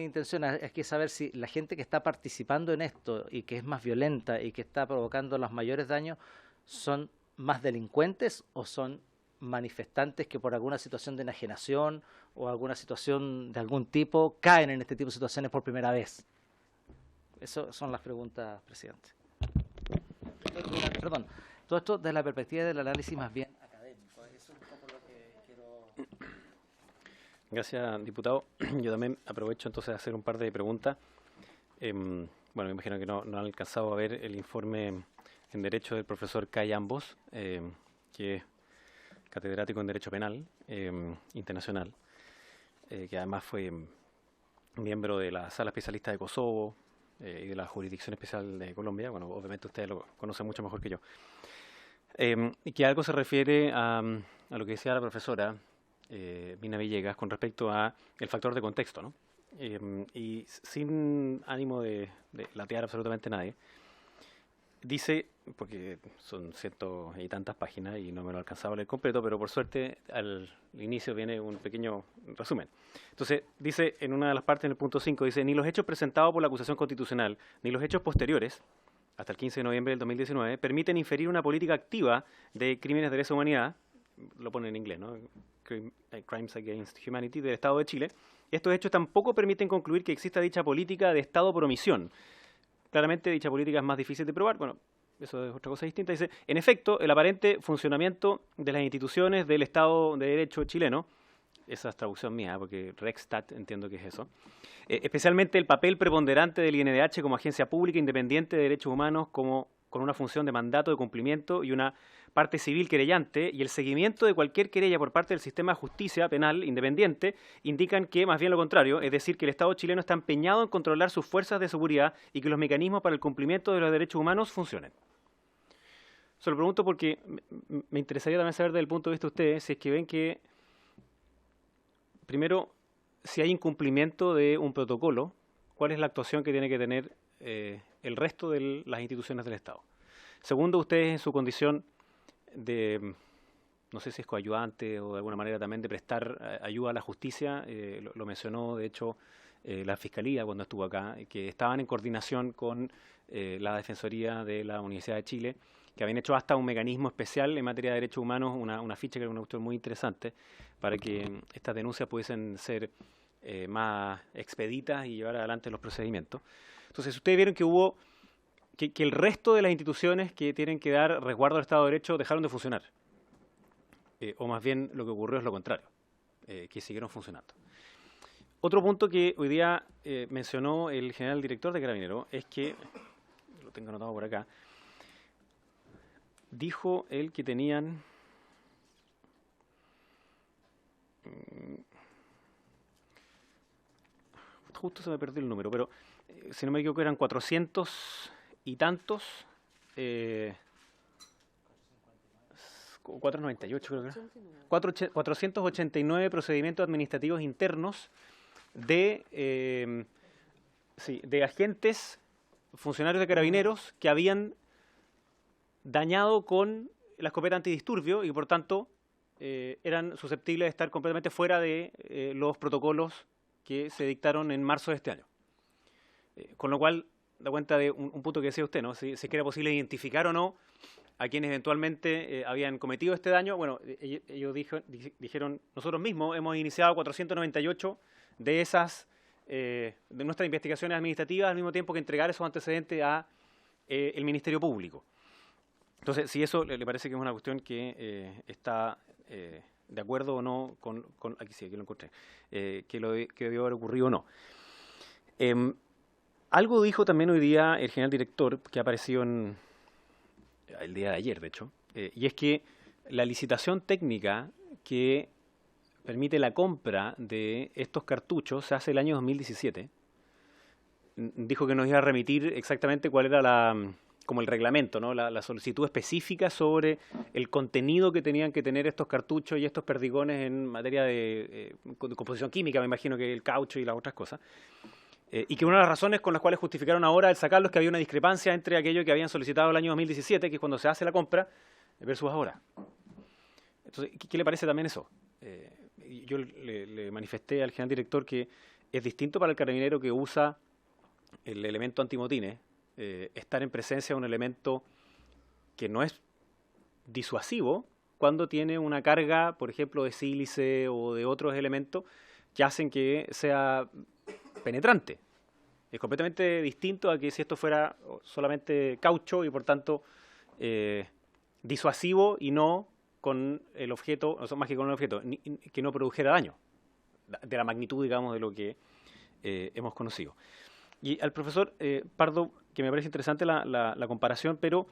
intención? Es que saber si la gente que está participando en esto y que es más violenta y que está provocando los mayores daños son más delincuentes o son manifestantes que por alguna situación de enajenación o alguna situación de algún tipo caen en este tipo de situaciones por primera vez. Esas son las preguntas, presidente. Perdón, todo esto desde la perspectiva del análisis más bien académico. Eso es un poco lo que quiero... Gracias, diputado. Yo también aprovecho entonces de hacer un par de preguntas. Bueno, me imagino que no han alcanzado a ver el informe en Derecho del profesor Kai Ambos, que es catedrático en Derecho Penal Internacional, que además fue miembro de la Sala Especialista de Kosovo y de la Jurisdicción Especial de Colombia. Bueno, obviamente ustedes lo conocen mucho mejor que yo. Y que algo se refiere a lo que decía la profesora Mina Villegas con respecto a el factor de contexto, ¿no? Y sin ánimo de latear absolutamente a nadie, dice, porque son cientos y tantas páginas y no me lo alcanzaba a leer completo, pero por suerte al inicio viene un pequeño resumen. Entonces, dice en una de las partes, en el punto 5, dice, ni los hechos presentados por la acusación constitucional, ni los hechos posteriores, hasta el 15 de noviembre del 2019, permiten inferir una política activa de crímenes de lesa humanidad, lo pone en inglés, ¿no? Crimes Against Humanity, del Estado de Chile. Estos hechos tampoco permiten concluir que exista dicha política de Estado por omisión. Claramente dicha política es más difícil de probar, bueno, eso es otra cosa distinta. Dice, en efecto, el aparente funcionamiento de las instituciones del Estado de Derecho chileno, esa es traducción mía, porque Rexstat entiendo que es eso, especialmente el papel preponderante del INDH como agencia pública independiente de derechos humanos, como con una función de mandato de cumplimiento y una parte civil querellante, y el seguimiento de cualquier querella por parte del sistema de justicia penal independiente, indican que, más bien lo contrario, es decir, que el Estado chileno está empeñado en controlar sus fuerzas de seguridad y que los mecanismos para el cumplimiento de los derechos humanos funcionen. Se lo pregunto porque me interesaría también saber desde el punto de vista de ustedes, si es que ven que, primero, si hay incumplimiento de un protocolo, ¿cuál es la actuación que tiene que tener el resto de las instituciones del Estado? Segundo, ustedes en su condición de, no sé si es coayudante o de alguna manera también de prestar ayuda a la justicia, lo mencionó de hecho la Fiscalía cuando estuvo acá, que estaban en coordinación con la Defensoría de la Universidad de Chile, que habían hecho hasta un mecanismo especial en materia de derechos humanos, una ficha que era una cuestión muy interesante, para que estas denuncias pudiesen ser más expeditas y llevar adelante los procedimientos. Entonces, ustedes vieron que hubo que el resto de las instituciones que tienen que dar resguardo al Estado de Derecho dejaron de funcionar. O más bien lo que ocurrió es lo contrario, que siguieron funcionando. Otro punto que hoy día mencionó el general director de Carabineros es que, lo tengo anotado por acá, dijo él que tenían justo se me perdió el número, pero si no me equivoco eran 400 y tantos 498 creo que era 489 procedimientos administrativos internos de agentes funcionarios de Carabineros que habían dañado con la escopeta antidisturbio y por tanto eran susceptibles de estar completamente fuera de los protocolos que se dictaron en marzo de este año. Con lo cual, da cuenta de un punto que decía usted, ¿no? Si es que era posible identificar o no a quienes eventualmente habían cometido este daño. Bueno, ellos dijeron, nosotros mismos hemos iniciado 498 de esas, de nuestras investigaciones administrativas, al mismo tiempo que entregar esos antecedentes a el Ministerio Público. Entonces, si eso le parece que es una cuestión que está de acuerdo o no con aquí sí, aquí lo encontré, que debió haber ocurrido o no. Algo dijo también hoy día el general director, que apareció el día de ayer, de hecho, y es que la licitación técnica que permite la compra de estos cartuchos se hace el año 2017. Dijo que nos iba a remitir exactamente cuál era como el reglamento, ¿no? La solicitud específica sobre el contenido que tenían que tener estos cartuchos y estos perdigones en materia de composición química, me imagino que el caucho y las otras cosas. Y que una de las razones con las cuales justificaron ahora el sacarlo es que había una discrepancia entre aquello que habían solicitado el año 2017, que es cuando se hace la compra, versus ahora. Entonces, ¿qué le parece también eso? Yo le manifesté al general director que es distinto para el carabinero que usa el elemento antimotines, estar en presencia de un elemento que no es disuasivo cuando tiene una carga, por ejemplo, de sílice o de otros elementos que hacen que sea penetrante. Es completamente distinto a que si esto fuera solamente caucho y por tanto disuasivo y no con el objeto, o sea, más que con el objeto, que no produjera daño, de la magnitud, digamos, de lo que hemos conocido. Y al profesor Pardo, que me parece interesante la comparación, pero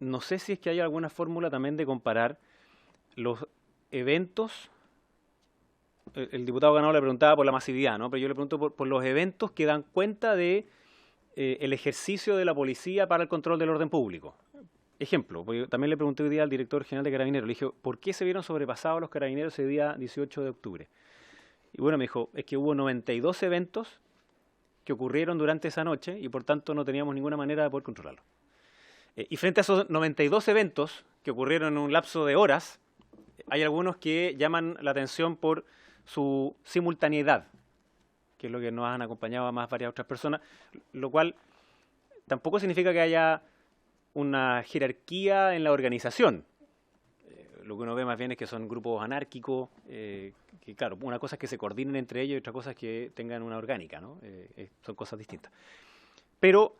no sé si es que hay alguna fórmula también de comparar los eventos. El diputado Ganado le preguntaba por la masividad, ¿no? Pero yo le pregunto por los eventos que dan cuenta de el ejercicio de la policía para el control del orden público. Ejemplo, porque también le pregunté hoy día al director general de Carabineros, le dije, ¿por qué se vieron sobrepasados los carabineros ese día 18 de octubre? Y bueno, me dijo, es que hubo 92 eventos que ocurrieron durante esa noche y por tanto no teníamos ninguna manera de poder controlarlo. Y frente a esos 92 eventos que ocurrieron en un lapso de horas, hay algunos que llaman la atención por su simultaneidad, que es lo que nos han acompañado a más varias otras personas, lo cual tampoco significa que haya una jerarquía en la organización. Lo que uno ve más bien es que son grupos anárquicos, que claro, una cosa es que se coordinen entre ellos y otra cosa es que tengan una orgánica, ¿no? Son cosas distintas. Pero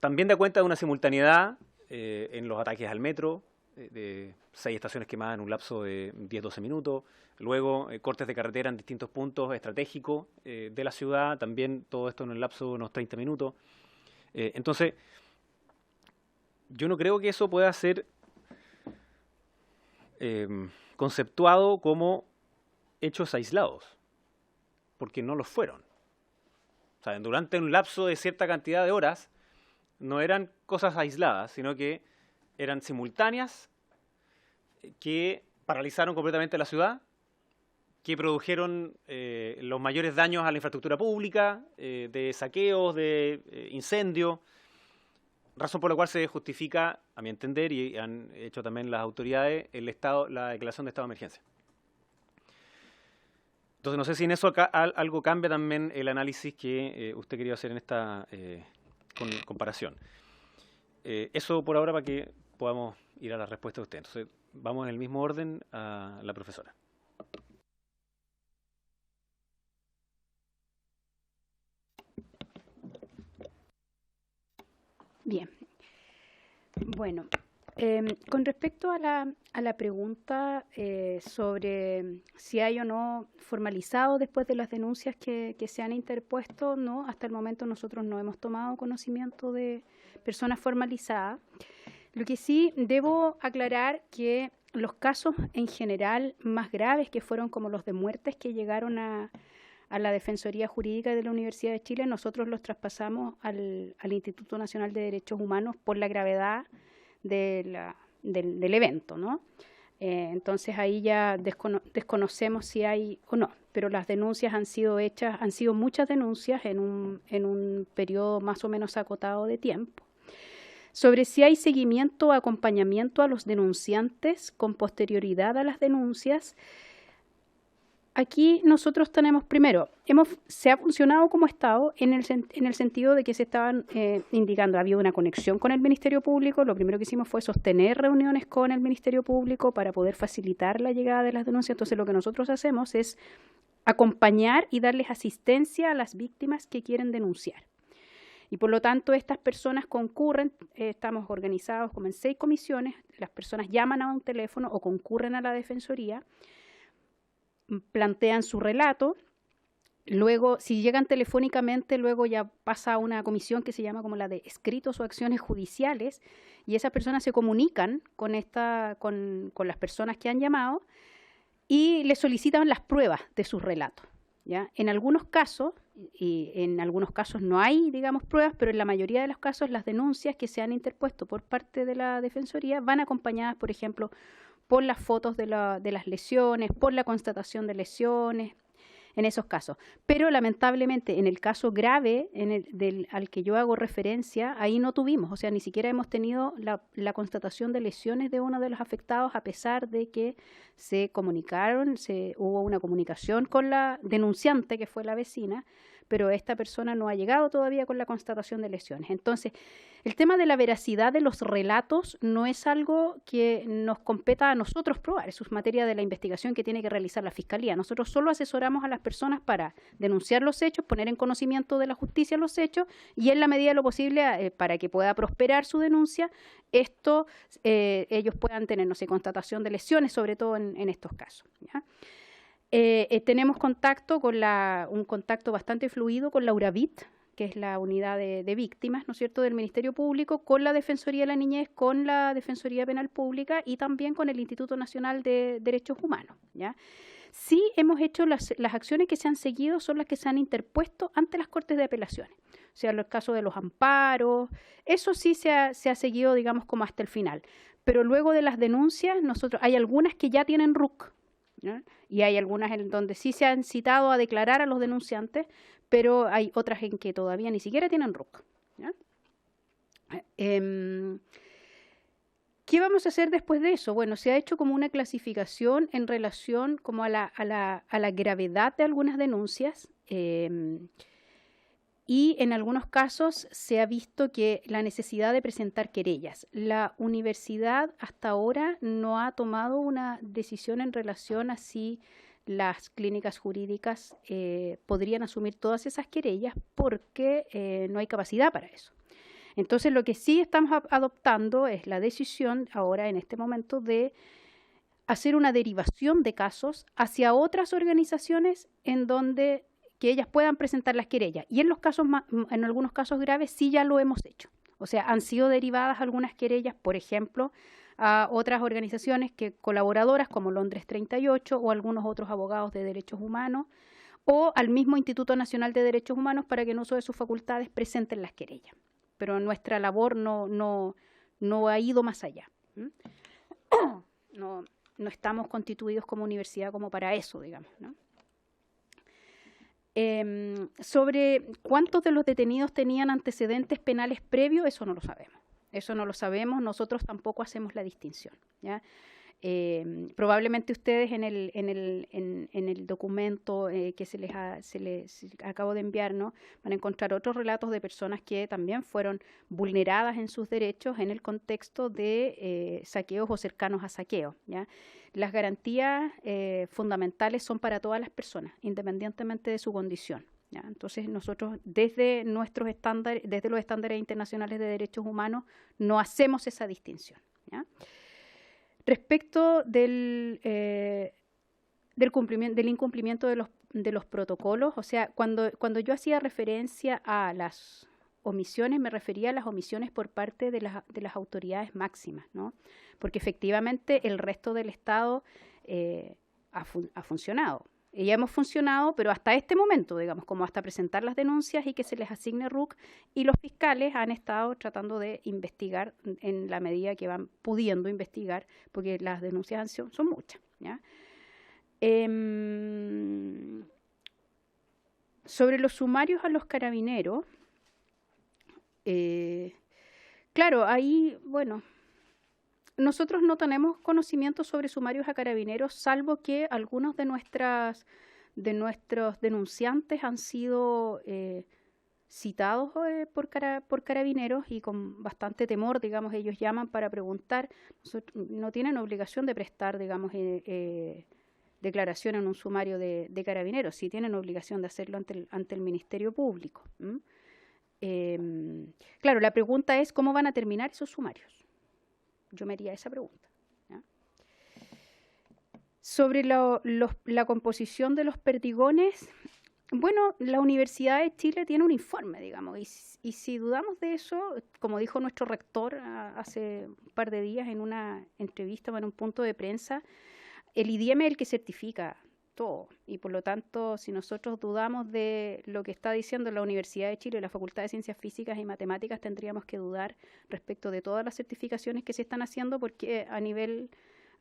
también da cuenta de una simultaneidad en los ataques al metro, de 6 estaciones quemadas en un lapso de 10-12 minutos, luego cortes de carretera en distintos puntos estratégicos de la ciudad, también todo esto en un lapso de unos 30 minutos. Entonces, yo no creo que eso pueda ser conceptuado como hechos aislados, porque no lo fueron. O sea, durante un lapso de cierta cantidad de horas, no eran cosas aisladas, sino que eran simultáneas, que paralizaron completamente la ciudad, que produjeron los mayores daños a la infraestructura pública, de saqueos, de incendios, razón por la cual se justifica, a mi entender, y han hecho también las autoridades, la declaración de estado de emergencia. Entonces, no sé si en eso algo cambia también el análisis que usted quería hacer en esta comparación. Eso por ahora para que podamos ir a la respuesta de usted. Entonces, vamos en el mismo orden a la profesora. Bien. Bueno, con respecto a la pregunta sobre si hay o no formalizado después de las denuncias que se han interpuesto, no, hasta el momento nosotros no hemos tomado conocimiento de personas formalizadas. Lo que sí debo aclarar que los casos en general más graves, que fueron como los de muertes que llegaron a la Defensoría Jurídica de la Universidad de Chile, nosotros los traspasamos al Instituto Nacional de Derechos Humanos por la gravedad del evento, ¿no? Entonces ahí ya desconocemos si hay o no, pero las denuncias han sido muchas denuncias en un periodo más o menos acotado de tiempo. Sobre si hay seguimiento o acompañamiento a los denunciantes con posterioridad a las denuncias, aquí nosotros tenemos, primero, se ha funcionado como Estado en el sentido de que se estaban indicando, había una conexión con el Ministerio Público. Lo primero que hicimos fue sostener reuniones con el Ministerio Público para poder facilitar la llegada de las denuncias. Entonces, lo que nosotros hacemos es acompañar y darles asistencia a las víctimas que quieren denunciar. Y por lo tanto, estas personas concurren, estamos organizados como en 6 comisiones, las personas llaman a un teléfono o concurren a la Defensoría, plantean su relato, luego si llegan telefónicamente, luego ya pasa a una comisión que se llama como la de escritos o acciones judiciales, y esas personas se comunican con las personas que han llamado y les solicitan las pruebas de sus relatos, ¿ya? En algunos casos y en algunos casos no hay, digamos, pruebas, pero en la mayoría de los casos las denuncias que se han interpuesto por parte de la Defensoría van acompañadas, por ejemplo, por las fotos de las lesiones, por la constatación de lesiones, en esos casos. Pero lamentablemente en el caso grave al que yo hago referencia, ahí no tuvimos, o sea, ni siquiera hemos tenido la constatación de lesiones de uno de los afectados, a pesar de que se comunicaron, hubo una comunicación con la denunciante, que fue la vecina, pero esta persona no ha llegado todavía con la constatación de lesiones. Entonces, el tema de la veracidad de los relatos no es algo que nos competa a nosotros probar, eso es materia de la investigación que tiene que realizar la Fiscalía. Nosotros solo asesoramos a las personas para denunciar los hechos, poner en conocimiento de la justicia los hechos y en la medida de lo posible, para que pueda prosperar su denuncia, ellos puedan tener, no sé, constatación de lesiones, sobre todo en estos casos, ¿ya? Tenemos contacto un contacto bastante fluido con la URAVIT, que es la unidad de víctimas, ¿no es cierto?, del Ministerio Público, con la Defensoría de la Niñez, con la Defensoría Penal Pública y también con el Instituto Nacional de Derechos Humanos, ¿ya? Sí hemos hecho las acciones que se han seguido son las que se han interpuesto ante las Cortes de Apelaciones. O sea, los casos de los amparos, eso sí se ha seguido, digamos, como hasta el final. Pero luego de las denuncias, hay algunas que ya tienen RUC, ¿ya? Y hay algunas en donde sí se han citado a declarar a los denunciantes, pero hay otras en que todavía ni siquiera tienen RUC, ¿ya? ¿Qué vamos a hacer después de eso? Bueno, se ha hecho como una clasificación en relación como a la gravedad de algunas denuncias, y en algunos casos se ha visto que la necesidad de presentar querellas. La universidad hasta ahora no ha tomado una decisión en relación a si las clínicas jurídicas podrían asumir todas esas querellas porque no hay capacidad para eso. Entonces, lo que sí estamos adoptando es la decisión ahora, en este momento, de hacer una derivación de casos hacia otras organizaciones en donde que ellas puedan presentar las querellas. Y en algunos casos graves sí ya lo hemos hecho. O sea, han sido derivadas algunas querellas, por ejemplo, a otras organizaciones colaboradoras como Londres 38 o algunos otros abogados de derechos humanos, o al mismo Instituto Nacional de Derechos Humanos para que en uso de sus facultades presenten las querellas. Pero nuestra labor no ha ido más allá. No estamos constituidos como universidad como para eso, digamos, ¿no? Sobre cuántos de los detenidos tenían antecedentes penales previos, eso no lo sabemos. Eso no lo sabemos, nosotros tampoco hacemos la distinción, ¿ya? Probablemente ustedes en el documento que se les acabo de enviar, ¿no?, van a encontrar otros relatos de personas que también fueron vulneradas en sus derechos en el contexto de saqueos o cercanos a saqueos, ¿ya? Las garantías fundamentales son para todas las personas, independientemente de su condición, ¿ya? Entonces nosotros desde los estándares internacionales de derechos humanos no hacemos esa distinción, ¿ya? Respecto del incumplimiento de los protocolos, o sea, cuando yo hacía referencia a las omisiones, me refería a las omisiones por parte de las autoridades máximas, ¿no? Porque efectivamente el resto del Estado ha funcionado. Ya hemos funcionado, pero hasta este momento, digamos, como hasta presentar las denuncias y que se les asigne RUC, y los fiscales han estado tratando de investigar en la medida que van pudiendo investigar, porque las denuncias son muchas, ¿ya? Sobre los sumarios a los carabineros, claro, ahí, bueno, nosotros no tenemos conocimiento sobre sumarios a carabineros, salvo que algunos de nuestros denunciantes han sido citados por carabineros y con bastante temor, digamos, ellos llaman para preguntar. No tienen obligación de prestar, digamos, declaración en un sumario de carabineros, sí tienen obligación de hacerlo ante el Ministerio Público. Claro, la pregunta es cómo van a terminar esos sumarios. Yo me haría esa pregunta, ¿ya? Sobre la composición de los perdigones, bueno, la Universidad de Chile tiene un informe, digamos, y si dudamos de eso, como dijo nuestro rector hace un par de días en una entrevista o en un punto de prensa, el IDIEM es el que certifica todo. Y por lo tanto, si nosotros dudamos de lo que está diciendo la Universidad de Chile y la Facultad de Ciencias Físicas y Matemáticas, tendríamos que dudar respecto de todas las certificaciones que se están haciendo, porque a nivel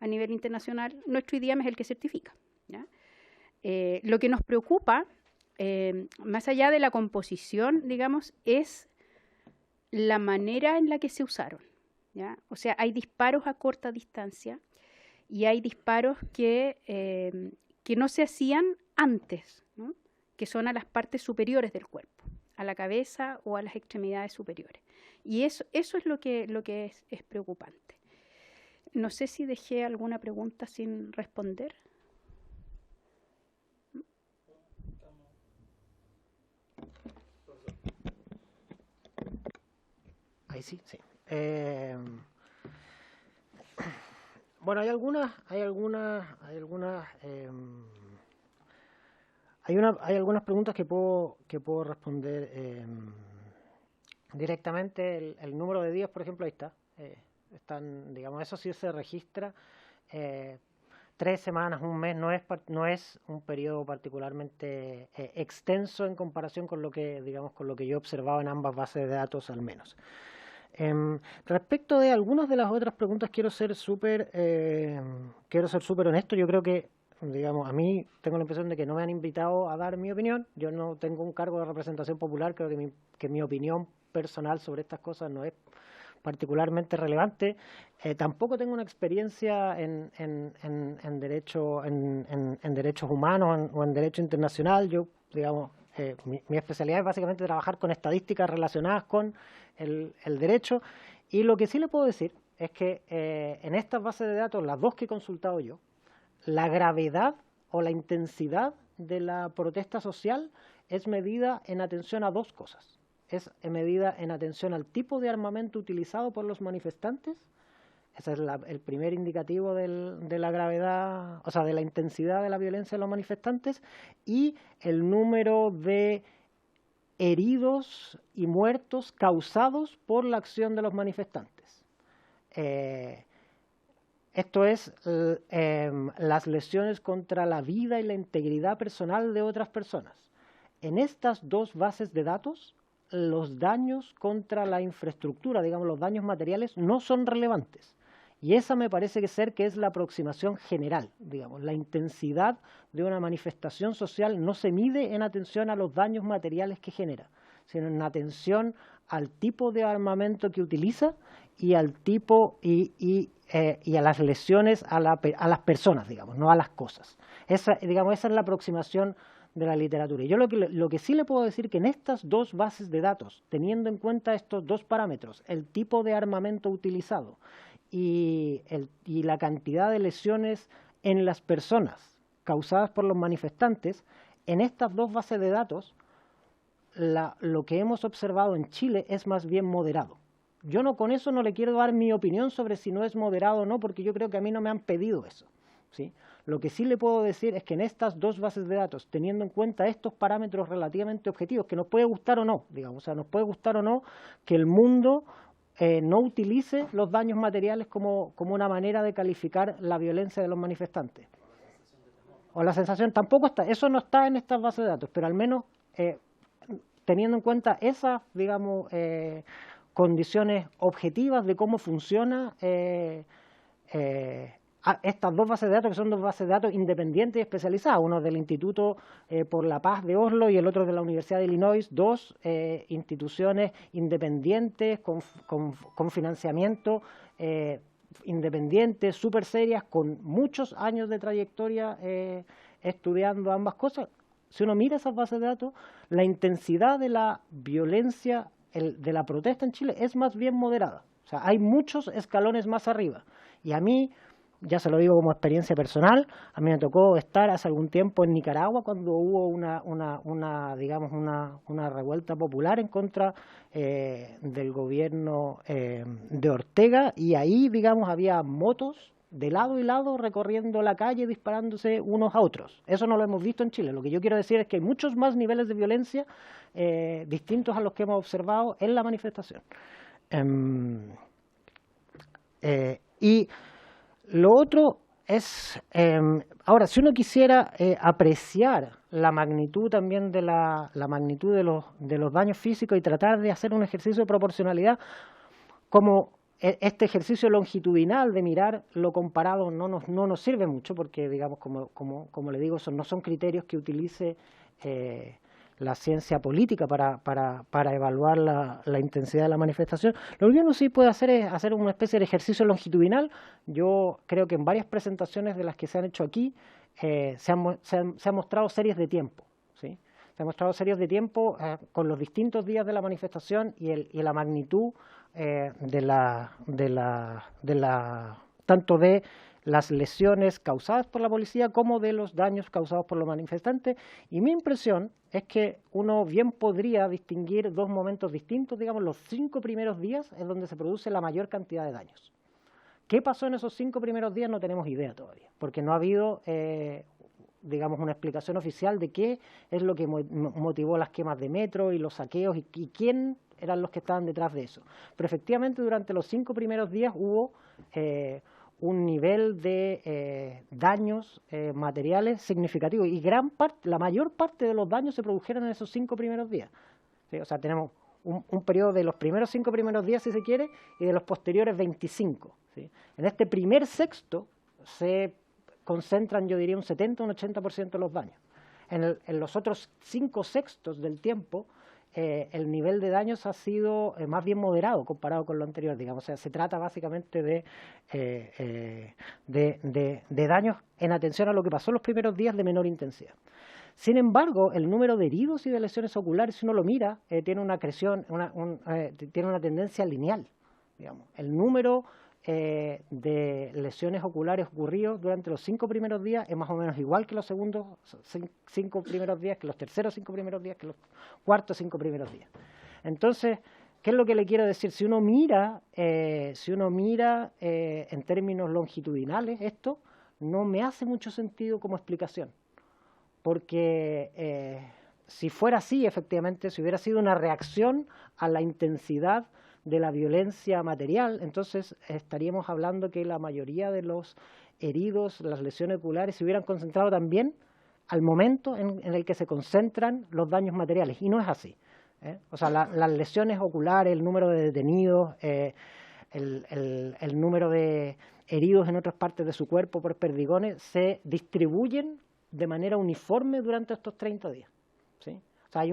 internacional nuestro IDIAM es el que certifica, ¿ya? Lo que nos preocupa, más allá de la composición, digamos, es la manera en la que se usaron, ¿ya? O sea, hay disparos a corta distancia y hay disparos que no se hacían antes, ¿no? Que son a las partes superiores del cuerpo, a la cabeza o a las extremidades superiores. Y eso es lo que es preocupante. No sé si dejé alguna pregunta sin responder. Ahí sí, sí. Bueno, hay algunas preguntas que puedo responder directamente. El número de días, por ejemplo, ahí está. Están, digamos, eso sí se registra. 3 semanas, un mes, no es un periodo particularmente extenso en comparación con lo que, digamos, con lo que yo he observado en ambas bases de datos al menos. Respecto de algunas de las otras preguntas, quiero ser súper honesto. Yo creo que, digamos, a mí tengo la impresión de que no me han invitado a dar mi opinión. Yo no tengo un cargo de representación popular. Creo que mi opinión personal sobre estas cosas no es particularmente relevante. Tampoco tengo una experiencia en derechos humanos o en derecho internacional. Yo, digamos, mi especialidad es básicamente trabajar con estadísticas relacionadas con el derecho, y lo que sí le puedo decir es que en estas bases de datos, las dos que he consultado yo, la gravedad o la intensidad de la protesta social es medida en atención a dos cosas. Es medida en atención al tipo de armamento utilizado por los manifestantes. Ese es el primer indicativo de la gravedad, o sea, de la intensidad de la violencia de los manifestantes, y el número de heridos y muertos causados por la acción de los manifestantes. Esto es las lesiones contra la vida y la integridad personal de otras personas. En estas dos bases de datos, los daños contra la infraestructura, digamos, los daños materiales, no son relevantes. Y esa me parece que es la aproximación general, digamos. La intensidad de una manifestación social no se mide en atención a los daños materiales que genera, sino en atención al tipo de armamento que utiliza y al tipo y a las lesiones a las personas, digamos, no a las cosas. Esa es la aproximación de la literatura. Y yo lo que sí le puedo decir que en estas dos bases de datos, teniendo en cuenta estos dos parámetros, el tipo de armamento utilizado y la cantidad de lesiones en las personas causadas por los manifestantes, en estas dos bases de datos, lo que hemos observado en Chile es más bien moderado. Yo con eso no le quiero dar mi opinión sobre si no es moderado o no, porque yo creo que a mí no me han pedido eso, ¿sí? Lo que sí le puedo decir es que en estas dos bases de datos, teniendo en cuenta estos parámetros relativamente objetivos, que nos puede gustar o no, digamos, o sea, nos puede gustar o no que el mundo no utilice los daños materiales como una manera de calificar la violencia de los manifestantes. O la sensación tampoco está, eso no está en estas bases de datos, pero al menos teniendo en cuenta esas, digamos, condiciones objetivas de cómo funciona estas dos bases de datos, que son dos bases de datos independientes y especializadas, uno del Instituto por la Paz de Oslo y el otro de la Universidad de Illinois, dos instituciones independientes con financiamiento independiente, súper serias, con muchos años de trayectoria estudiando ambas cosas. Si uno mira esas bases de datos, la intensidad de la violencia, de la protesta en Chile es más bien moderada. O sea, hay muchos escalones más arriba. Y a mí, ya se lo digo como experiencia personal, a mí me tocó estar hace algún tiempo en Nicaragua cuando hubo una revuelta popular en contra del gobierno de Ortega, y ahí, digamos, había motos de lado y lado recorriendo la calle disparándose unos a otros. Eso no lo hemos visto en Chile. Lo que yo quiero decir es que hay muchos más niveles de violencia distintos a los que hemos observado en la manifestación. Y lo otro, Ahora, si uno quisiera apreciar la magnitud también de la magnitud de los daños físicos y tratar de hacer un ejercicio de proporcionalidad, como este ejercicio longitudinal de mirar lo comparado no nos sirve mucho porque, digamos, como le digo, no son criterios que utilice la ciencia política para evaluar la intensidad de la manifestación. Lo que uno sí puede hacer es hacer una especie de ejercicio longitudinal. Yo creo que en varias presentaciones de las que se han hecho aquí se han mostrado series de tiempo, ¿sí? Se han mostrado series de tiempo con los distintos días de la manifestación y la magnitud tanto de las lesiones causadas por la policía como de los daños causados por los manifestantes. Y mi impresión es que uno bien podría distinguir dos momentos distintos. Digamos, los 5 primeros días es donde se produce la mayor cantidad de daños. ¿Qué pasó en esos 5 primeros días? No tenemos idea todavía, porque no ha habido digamos, una explicación oficial de qué es lo que motivó las quemas de metro y los saqueos y quién eran los que estaban detrás de eso. Pero efectivamente durante los 5 primeros días hubo un nivel de daños materiales significativo y la mayor parte de los daños se produjeron en esos 5 primeros días. ¿Sí? O sea, tenemos un periodo de los primeros 5 primeros días, si se quiere, y de los posteriores 25. ¿Sí? En este primer sexto se concentran, yo diría, un 70 o un 80% de los daños. En los otros 5 sextos del tiempo, el nivel de daños ha sido más bien moderado comparado con lo anterior, digamos. O sea, se trata básicamente de daños en atención a lo que pasó en los primeros días de menor intensidad. Sin embargo, el número de heridos y de lesiones oculares, si uno lo mira, tiene una tiene una tendencia lineal, digamos. El número de lesiones oculares ocurridos durante los 5 primeros días es más o menos igual que los segundos 5 primeros días, que los terceros 5 primeros días, que los cuartos 5 primeros días. Entonces, ¿qué es lo que le quiero decir? Si uno mira en términos longitudinales esto, no me hace mucho sentido como explicación, porque si fuera así, efectivamente, si hubiera sido una reacción a la intensidad de la violencia material, entonces estaríamos hablando que la mayoría de los heridos, las lesiones oculares, se hubieran concentrado también al momento en el que se concentran los daños materiales, y no es así. O sea, las lesiones oculares, el número de detenidos, el número de heridos en otras partes de su cuerpo por perdigones se distribuyen de manera uniforme durante estos 30 días. ¿Sí? O sea,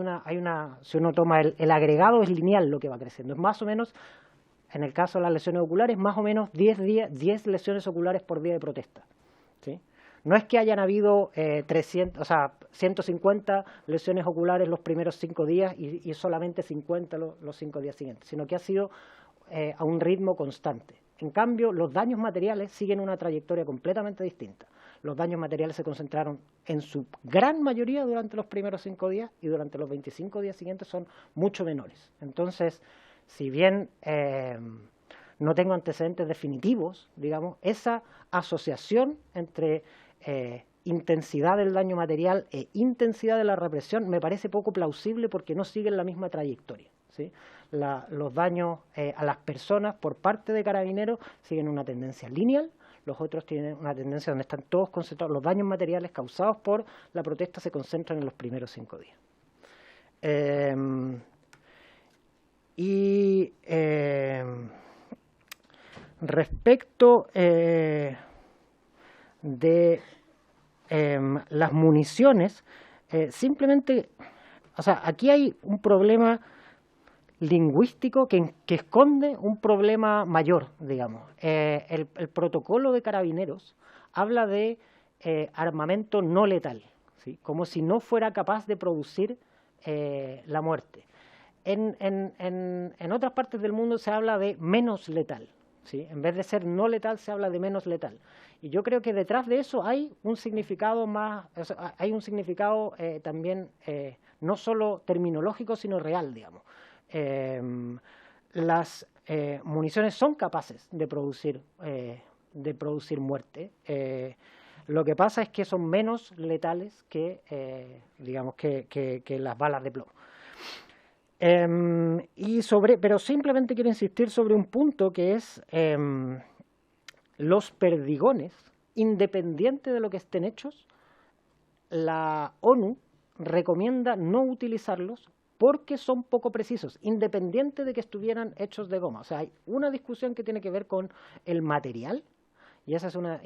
si uno toma el agregado, es lineal lo que va creciendo. Es más o menos, en el caso de las lesiones oculares, más o menos 10 lesiones oculares por día de protesta. ¿Sí? No es que hayan habido 150 lesiones oculares los primeros 5 días y solamente 50 los 5 días siguientes, sino que ha sido a un ritmo constante. En cambio, los daños materiales siguen una trayectoria completamente distinta. Los daños materiales se concentraron en su gran mayoría durante los primeros 5 días y durante los 25 días siguientes son mucho menores. Entonces, si bien no tengo antecedentes definitivos, digamos, esa asociación entre intensidad del daño material e intensidad de la represión me parece poco plausible porque no siguen la misma trayectoria. ¿Sí? Los daños a las personas por parte de Carabineros siguen una tendencia lineal. Los otros tienen una tendencia donde están todos concentrados. Los daños materiales causados por la protesta se concentran en los primeros 5 días. Respecto de las municiones, simplemente, o sea, aquí hay un problema lingüístico que esconde un problema mayor, digamos. El protocolo de Carabineros habla de armamento no letal, ¿sí? Como si no fuera capaz de producir la muerte. En otras partes del mundo se habla de menos letal, ¿sí? En vez de ser no letal se habla de menos letal. Y yo creo que detrás de eso hay un significado más, o sea, hay un significado también no solo terminológico, sino real, digamos. Las municiones son capaces de producir muerte. Lo que pasa es que son menos letales que, digamos, que las balas de plomo. Pero simplemente quiero insistir sobre un punto que es los perdigones independiente de lo que estén hechos, la ONU recomienda no utilizarlos porque son poco precisos, independiente de que estuvieran hechos de goma. O sea, hay una discusión que tiene que ver con el material, y esa es una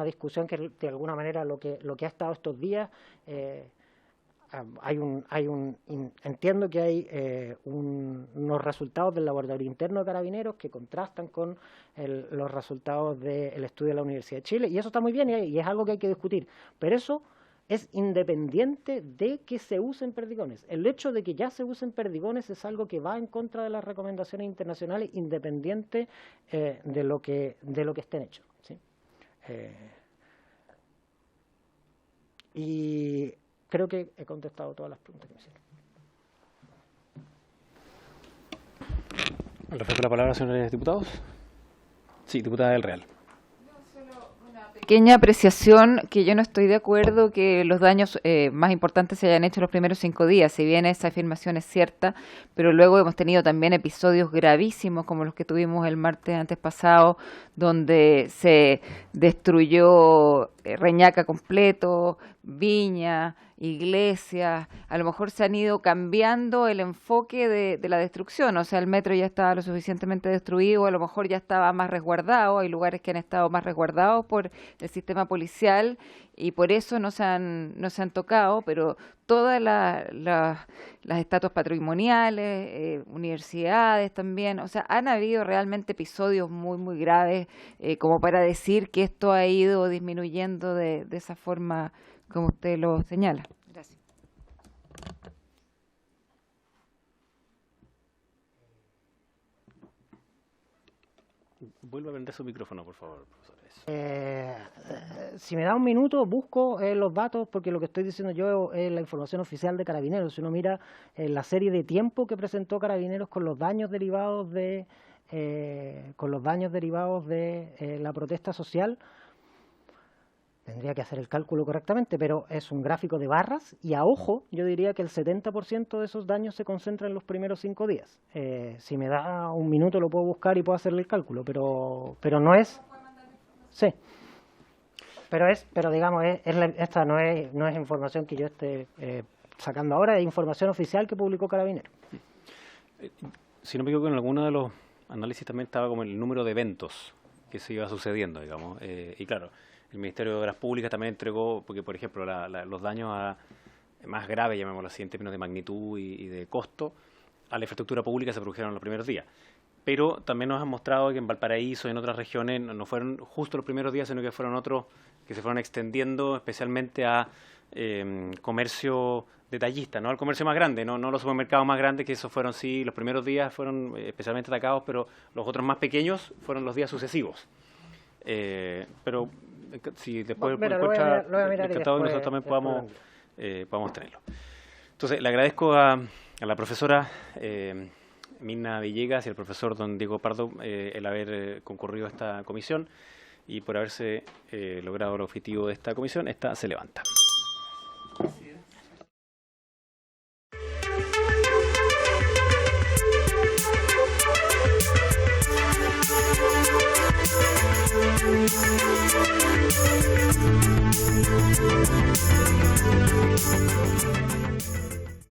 discusión que de alguna manera lo que ha estado estos días. Entiendo que hay unos resultados del laboratorio interno de Carabineros que contrastan con los resultados del estudio de la Universidad de Chile, y eso está muy bien y es algo que hay que discutir, pero eso es independiente de que se usen perdigones. El hecho de que ya se usen perdigones es algo que va en contra de las recomendaciones internacionales, independiente de lo que estén hechos, ¿sí? Y creo que he contestado todas las preguntas que me hicieron. ¿Al respecto de la palabra, señores diputados? Sí, diputada del Real. Pequeña apreciación, que yo no estoy de acuerdo que los daños más importantes se hayan hecho los primeros 5 días, si bien esa afirmación es cierta, pero luego hemos tenido también episodios gravísimos como los que tuvimos el martes antes pasado, donde se destruyó Reñaca completo, Viña, iglesias. A lo mejor se han ido cambiando el enfoque de la destrucción, o sea, el metro ya estaba lo suficientemente destruido, a lo mejor ya estaba más resguardado, hay lugares que han estado más resguardados por el sistema policial y por eso no se han tocado, pero todas las estatuas patrimoniales, universidades también, o sea, han habido realmente episodios muy, muy graves como para decir que esto ha ido disminuyendo de esa forma como usted lo señala. Gracias. Vuelva a prender su micrófono, por favor, profesor. Si me da un minuto, busco los datos, porque lo que estoy diciendo yo es la información oficial de Carabineros. Si uno mira la serie de tiempo que presentó Carabineros con los daños derivados de la protesta social, tendría que hacer el cálculo correctamente, pero es un gráfico de barras y a ojo yo diría que el 70% de esos daños se concentra en los primeros 5 días. Si me da un minuto lo puedo buscar y puedo hacerle el cálculo, pero no es... Sí, pero digamos, esta no es información que yo esté sacando ahora, es información oficial que publicó Carabineros. Si no me equivoco, en alguno de los análisis también estaba como el número de eventos que se iba sucediendo, digamos, y claro, el Ministerio de Obras Públicas también entregó, porque por ejemplo los daños más graves, llamémoslo así, en términos de magnitud y de costo, a la infraestructura pública se produjeron los primeros días. Pero también nos han mostrado que en Valparaíso y en otras regiones no fueron justo los primeros días, sino que fueron otros que se fueron extendiendo especialmente a comercio detallista, ¿no? Al comercio más grande, no los supermercados más grandes, que esos fueron, sí, los primeros días fueron especialmente atacados, pero los otros más pequeños fueron los días sucesivos. Pero si después encuentra encantado que nosotros también podamos tenerlo. Entonces, le agradezco a la profesora Mirna Villegas y al profesor don Diego Pardo el haber concurrido a esta comisión y por haberse logrado el objetivo de esta comisión. Esta se levanta. Thank you.